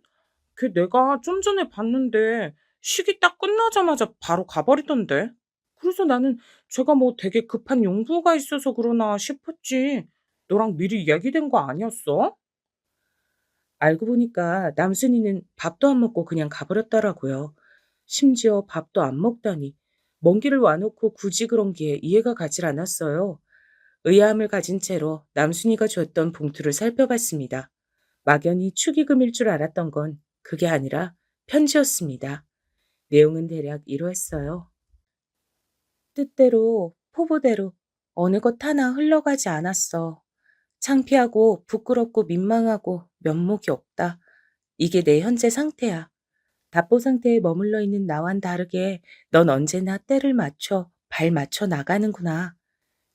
걔 내가 좀 전에 봤는데 시기 딱 끝나자마자 바로 가버리던데. 그래서 나는 제가 뭐 되게 급한 용부가 있어서 그러나 싶었지. 너랑 미리 얘기된 거 아니었어? 알고 보니까 남순이는 밥도 안 먹고 그냥 가버렸더라고요. 심지어 밥도 안 먹다니. 먼 길을 와놓고 굳이 그런 게 이해가 가질 않았어요. 의아함을 가진 채로 남순이가 줬던 봉투를 살펴봤습니다. 막연히 축의금일 줄 알았던 건 그게 아니라 편지였습니다. 내용은 대략 이러했어요. 뜻대로, 포부대로 어느 것 하나 흘러가지 않았어. 창피하고 부끄럽고 민망하고 면목이 없다. 이게 내 현재 상태야. 답보 상태에 머물러 있는 나와는 다르게 넌 언제나 때를 맞춰 발 맞춰 나가는구나.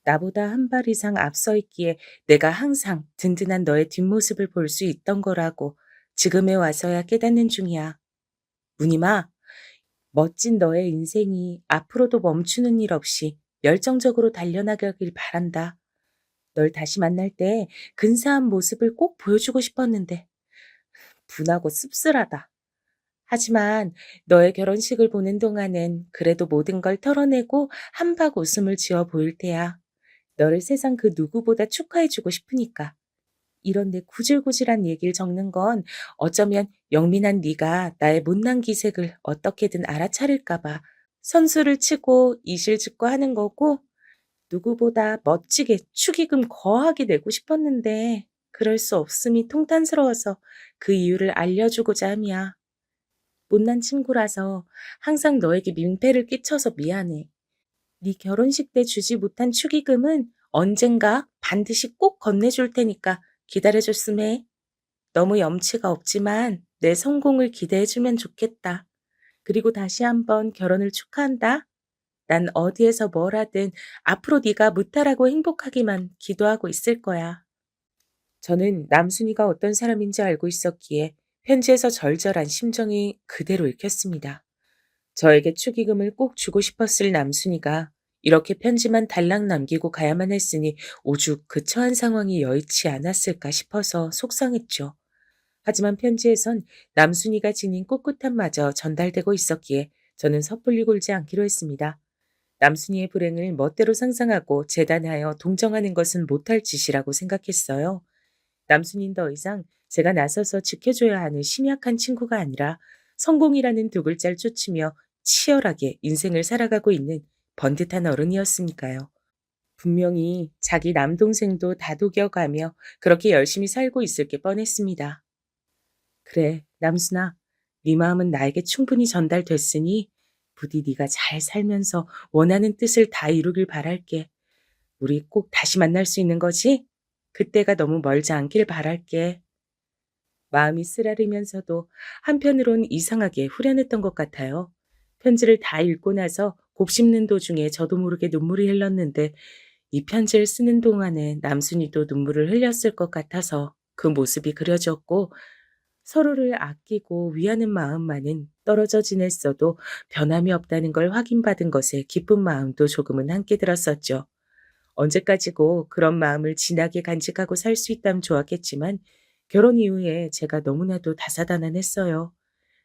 나보다 한 발 이상 앞서 있기에 내가 항상 든든한 너의 뒷모습을 볼 수 있던 거라고 지금에 와서야 깨닫는 중이야. 무늬마, 멋진 너의 인생이 앞으로도 멈추는 일 없이 열정적으로 달려나가길 바란다. 널 다시 만날 때 근사한 모습을 꼭 보여주고 싶었는데 분하고 씁쓸하다. 하지만 너의 결혼식을 보는 동안은 그래도 모든 걸 털어내고 한박 웃음을 지어 보일 테야. 너를 세상 그 누구보다 축하해주고 싶으니까. 이런 내 구질구질한 얘기를 적는 건 어쩌면 영민한 네가 나의 못난 기색을 어떻게든 알아차릴까 봐 선수를 치고 이실 짓고 하는 거고 누구보다 멋지게 축의금 거하게 내고 싶었는데 그럴 수 없음이 통탄스러워서 그 이유를 알려주고자 함이야. 못난 친구라서 항상 너에게 민폐를 끼쳐서 미안해. 네 결혼식 때 주지 못한 축의금은 언젠가 반드시 꼭 건네줄 테니까 기다려줬음 해. 너무 염치가 없지만 내 성공을 기대해주면 좋겠다. 그리고 다시 한번 결혼을 축하한다. 난 어디에서 뭘 하든 앞으로 네가 무탈하고 행복하기만 기도하고 있을 거야. 저는 남순이가 어떤 사람인지 알고 있었기에 편지에서 절절한 심정이 그대로 읽혔습니다. 저에게 축의금을 꼭 주고 싶었을 남순이가 이렇게 편지만 달랑 남기고 가야만 했으니 오죽 그 처한 상황이 여의치 않았을까 싶어서 속상했죠. 하지만 편지에선 남순이가 지닌 꿋꿋함마저 전달되고 있었기에 저는 섣불리 굴지 않기로 했습니다. 남순이의 불행을 멋대로 상상하고 재단하여 동정하는 것은 못할 짓이라고 생각했어요. 남순이는 더 이상 제가 나서서 지켜줘야 하는 심약한 친구가 아니라 성공이라는 두 글자를 쫓으며 치열하게 인생을 살아가고 있는 번듯한 어른이었으니까요. 분명히 자기 남동생도 다독여가며 그렇게 열심히 살고 있을 게 뻔했습니다. 그래, 남순아. 네 마음은 나에게 충분히 전달됐으니 부디 네가 잘 살면서 원하는 뜻을 다 이루길 바랄게. 우리 꼭 다시 만날 수 있는 거지? 그때가 너무 멀지 않길 바랄게. 마음이 쓰라리면서도 한편으론 이상하게 후련했던 것 같아요. 편지를 다 읽고 나서 곱씹는 도중에 저도 모르게 눈물이 흘렀는데 이 편지를 쓰는 동안에 남순이도 눈물을 흘렸을 것 같아서 그 모습이 그려졌고 서로를 아끼고 위하는 마음만은 떨어져 지냈어도 변함이 없다는 걸 확인받은 것에 기쁜 마음도 조금은 함께 들었었죠. 언제까지고 그런 마음을 진하게 간직하고 살 수 있다면 좋았겠지만 결혼 이후에 제가 너무나도 다사다난했어요.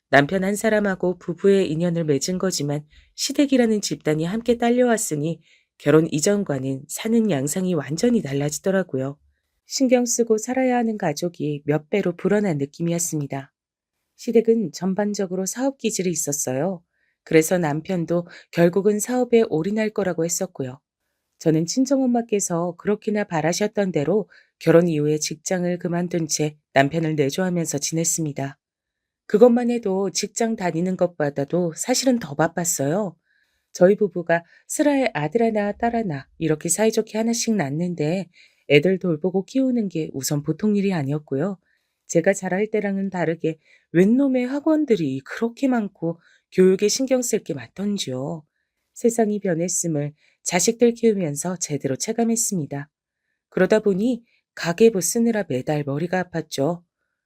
남편 한 사람하고 부부의 인연을 맺은 거지만 시댁이라는 집단이 함께 딸려왔으니 결혼 이전과는 사는 양상이 완전히 달라지더라고요. 신경 쓰고 살아야 하는 가족이 몇 배로 불어난 느낌이었습니다. 시댁은 전반적으로 사업 기질이 있었어요. 그래서 남편도 결국은 사업에 올인할 거라고 했었고요. 저는 친정엄마께서 그렇게나 바라셨던 대로 결혼 이후에 직장을 그만둔 채 남편을 내조하면서 지냈습니다. 그것만 해도 직장 다니는 것보다도 사실은 더 바빴어요. 저희 부부가 슬하에 아들 하나 딸 하나 이렇게 사이좋게 하나씩 낳는데 애들 돌보고 키우는 게 우선 보통 일이 아니었고요. 제가 자랄 때랑은 다르게 웬 놈의 학원들이 그렇게 많고 교육에 신경 쓸 게 많던지요. 세상이 변했음을 자식들 키우면서 제대로 체감했습니다. 그러다 보니 가계부 쓰느라 매달 머리가 아팠죠.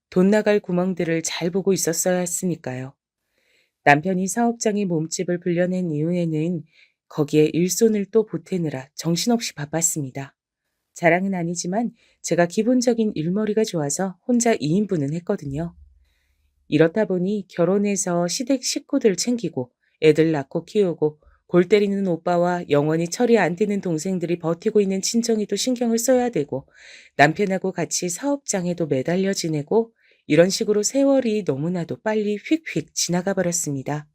돈 나갈 구멍들을 잘 보고 있었어야 했으니까요. 남편이 사업장에 몸집을 불려낸 이후에는 거기에 일손을 또 보태느라 정신없이 바빴습니다. 자랑은 아니지만 제가 기본적인 일머리가 좋아서 혼자 2인분은 했거든요. 이렇다 보니 결혼해서 시댁 식구들 챙기고 애들 낳고 키우고 골 때리는 오빠와 영원히 철이 안 드는 동생들이 버티고 있는 친정에도 신경을 써야 되고 남편하고 같이 사업장에도 매달려 지내고 이런 식으로 세월이 너무나도 빨리 휙휙 지나가 버렸습니다.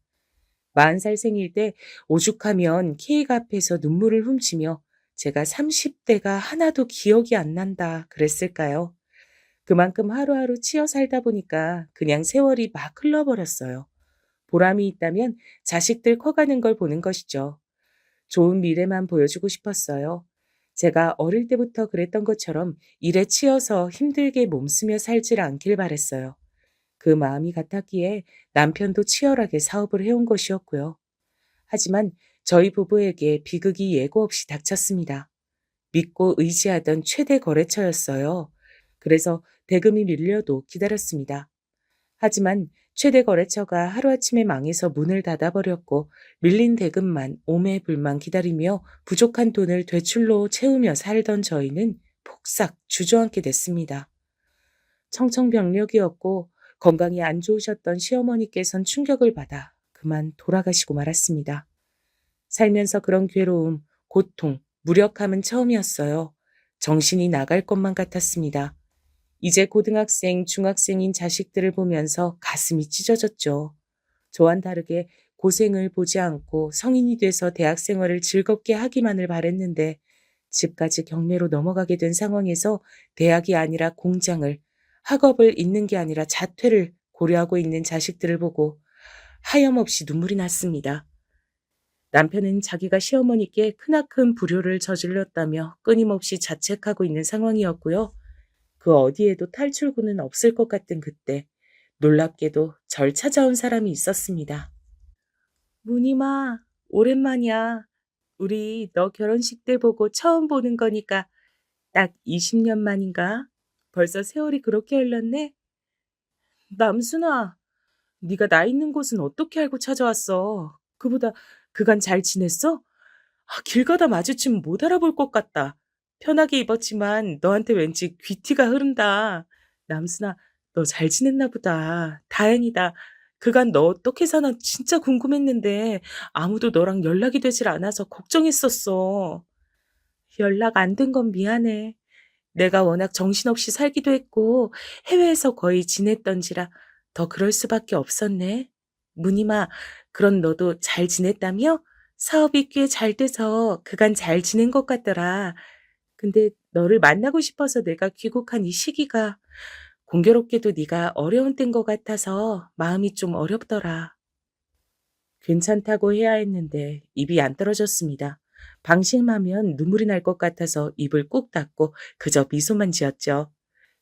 40살 생일 때 오죽하면 케이크 앞에서 눈물을 훔치며 제가 30대가 하나도 기억이 안 난다 그랬을까요? 그만큼 하루하루 치여 살다 보니까 그냥 세월이 막 흘러버렸어요. 보람이 있다면 자식들 커가는 걸 보는 것이죠. 좋은 미래만 보여주고 싶었어요. 제가 어릴 때부터 그랬던 것처럼 일에 치여서 힘들게 몸쓰며 살질 않길 바랬어요. 그 마음이 같았기에 남편도 치열하게 사업을 해온 것이었고요. 하지만 저희 부부에게 비극이 예고 없이 닥쳤습니다. 믿고 의지하던 최대 거래처였어요. 그래서 대금이 밀려도 기다렸습니다. 하지만 최대 거래처가 하루아침에 망해서 문을 닫아버렸고 밀린 대금만 오매불만 기다리며 부족한 돈을 되출로 채우며 살던 저희는 폭삭 주저앉게 됐습니다. 청천벽력이었고 건강이 안 좋으셨던 시어머니께선 충격을 받아 그만 돌아가시고 말았습니다. 살면서 그런 괴로움, 고통, 무력함은 처음이었어요. 정신이 나갈 것만 같았습니다. 이제 고등학생, 중학생인 자식들을 보면서 가슴이 찢어졌죠. 저와는 다르게 고생을 보지 않고 성인이 돼서 대학 생활을 즐겁게 하기만을 바랬는데 집까지 경매로 넘어가게 된 상황에서 대학이 아니라 공장을, 학업을 잇는 게 아니라 자퇴를 고려하고 있는 자식들을 보고 하염없이 눈물이 났습니다. 남편은 자기가 시어머니께 크나큰 불효를 저질렀다며 끊임없이 자책하고 있는 상황이었고요. 그 어디에도 탈출구는 없을 것 같은 그때 놀랍게도 절 찾아온 사람이 있었습니다. 무늬마, 오랜만이야. 우리 너 결혼식 때 보고 처음 보는 거니까 딱 20년 만인가? 벌써 세월이 그렇게 흘렀네? 남순아, 네가 나 있는 곳은 어떻게 알고 찾아왔어? 그보다 그간 잘 지냈어? 길 가다 마주치면 못 알아볼 것 같다. 편하게 입었지만 너한테 왠지 귀티가 흐른다. 남순아, 너 잘 지냈나 보다. 다행이다. 그간 너 어떻게 사나 진짜 궁금했는데 아무도 너랑 연락이 되질 않아서 걱정했었어. 연락 안 된 건 미안해. 내가 워낙 정신없이 살기도 했고 해외에서 거의 지냈던지라 더 그럴 수밖에 없었네. 무늬마, 그런 너도 잘 지냈다며? 사업이 꽤 잘 돼서 그간 잘 지낸 것 같더라. 근데 너를 만나고 싶어서 내가 귀국한 이 시기가 공교롭게도 네가 어려운 때인 것 같아서 마음이 좀 어렵더라. 괜찮다고 해야 했는데 입이 안 떨어졌습니다. 방심하면 눈물이 날 것 같아서 입을 꾹 닫고 그저 미소만 지었죠.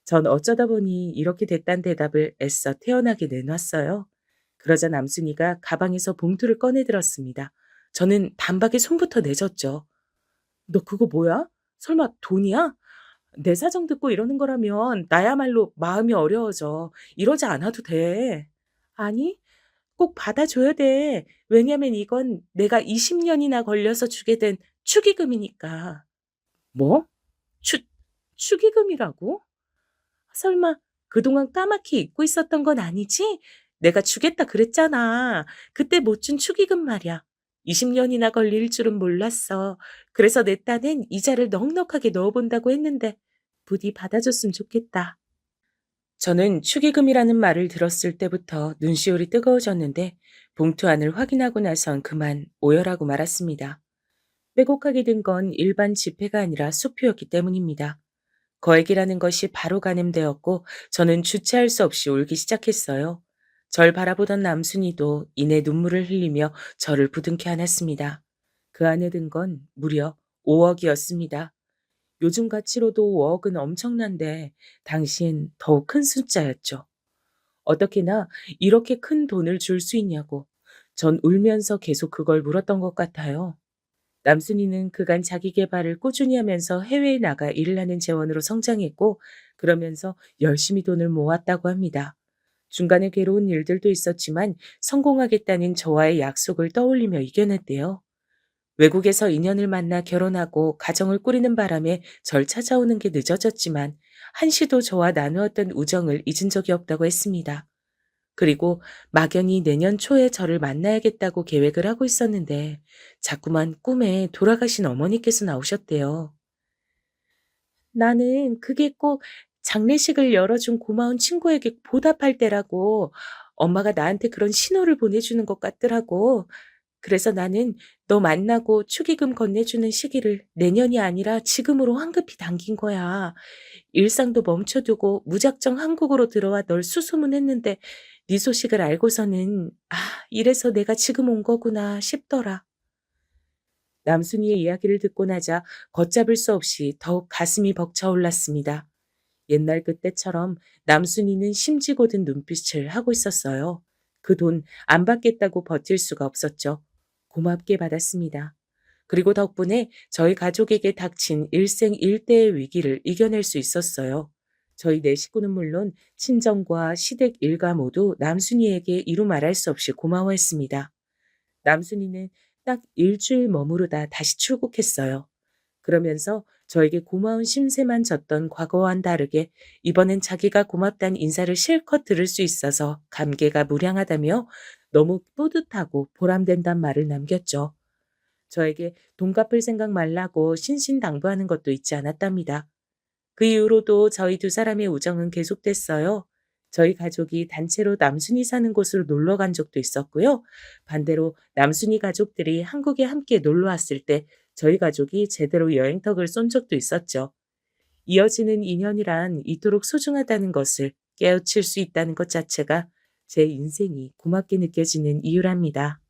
전 어쩌다 보니 이렇게 됐단 대답을 애써 태연하게 내놨어요. 그러자 남순이가 가방에서 봉투를 꺼내 들었습니다. 저는 단박에 손부터 내줬죠. 너 그거 뭐야? 설마 돈이야? 내 사정 듣고 이러는 거라면 나야말로 마음이 어려워져. 이러지 않아도 돼. 아니, 꼭 받아줘야 돼. 왜냐면 이건 내가 20년이나 걸려서 주게 된 축의금이니까. 뭐? 추, 축의금이라고? 설마 그동안 까맣게 잊고 있었던 건 아니지? 내가 주겠다 그랬잖아. 그때 못 준 축의금 말이야. 20년이나 걸릴 줄은 몰랐어. 그래서 내 딴엔 이자를 넉넉하게 넣어본다고 했는데 부디 받아줬으면 좋겠다. 저는 축의금이라는 말을 들었을 때부터 눈시울이 뜨거워졌는데 봉투 안을 확인하고 나선 그만 오열하고 말았습니다. 빼곡하게 된 건 일반 지폐가 아니라 수표였기 때문입니다. 거액이라는 것이 바로 가늠되었고 저는 주체할 수 없이 울기 시작했어요. 절 바라보던 남순이도 이내 눈물을 흘리며 저를 부둥켜 안았습니다. 그 안에 든 건 무려 5억이었습니다. 요즘 가치로도 5억은 엄청난데 당시엔 더욱 큰 숫자였죠. 어떻게나 이렇게 큰 돈을 줄 수 있냐고 전 울면서 계속 그걸 물었던 것 같아요. 남순이는 그간 자기 개발을 꾸준히 하면서 해외에 나가 일을 하는 재원으로 성장했고, 그러면서 열심히 돈을 모았다고 합니다. 중간에 괴로운 일들도 있었지만 성공하겠다는 저와의 약속을 떠올리며 이겨냈대요. 외국에서 인연을 만나 결혼하고 가정을 꾸리는 바람에 절 찾아오는 게 늦어졌지만 한시도 저와 나누었던 우정을 잊은 적이 없다고 했습니다. 그리고 막연히 내년 초에 저를 만나야겠다고 계획을 하고 있었는데 자꾸만 꿈에 돌아가신 어머니께서 나오셨대요. 나는 그게 꼭 장례식을 열어준 고마운 친구에게 보답할 때라고 엄마가 나한테 그런 신호를 보내주는 것 같더라고. 그래서 나는 너 만나고 축의금 건네주는 시기를 내년이 아니라 지금으로 황급히 당긴 거야. 일상도 멈춰두고 무작정 한국으로 들어와 널 수소문했는데 네 소식을 알고서는 이래서 내가 지금 온 거구나 싶더라. 남순이의 이야기를 듣고 나자 걷잡을 수 없이 더욱 가슴이 벅차올랐습니다. 옛날 그때처럼 남순이는 심지고든 눈빛을 하고 있었어요. 그 돈 안 받겠다고 버틸 수가 없었죠. 고맙게 받았습니다. 그리고 덕분에 저희 가족에게 닥친 일생일대의 위기를 이겨낼 수 있었어요. 저희 네 식구는 물론 친정과 시댁 일가 모두 남순이에게 이루 말할 수 없이 고마워했습니다. 남순이는 딱 일주일 머무르다 다시 출국했어요. 그러면서 저에게 고마운 심세만 졌던 과거와는 다르게 이번엔 자기가 고맙다는 인사를 실컷 들을 수 있어서 감개가 무량하다며 너무 뿌듯하고 보람된단 말을 남겼죠. 저에게 돈 갚을 생각 말라고 신신당부하는 것도 잊지 않았답니다. 그 이후로도 저희 두 사람의 우정은 계속됐어요. 저희 가족이 단체로 남순이 사는 곳으로 놀러 간 적도 있었고요. 반대로 남순이 가족들이 한국에 함께 놀러 왔을 때 저희 가족이 제대로 여행턱을 쏜 적도 있었죠. 이어지는 인연이란 이토록 소중하다는 것을 깨우칠 수 있다는 것 자체가 제 인생이 고맙게 느껴지는 이유랍니다.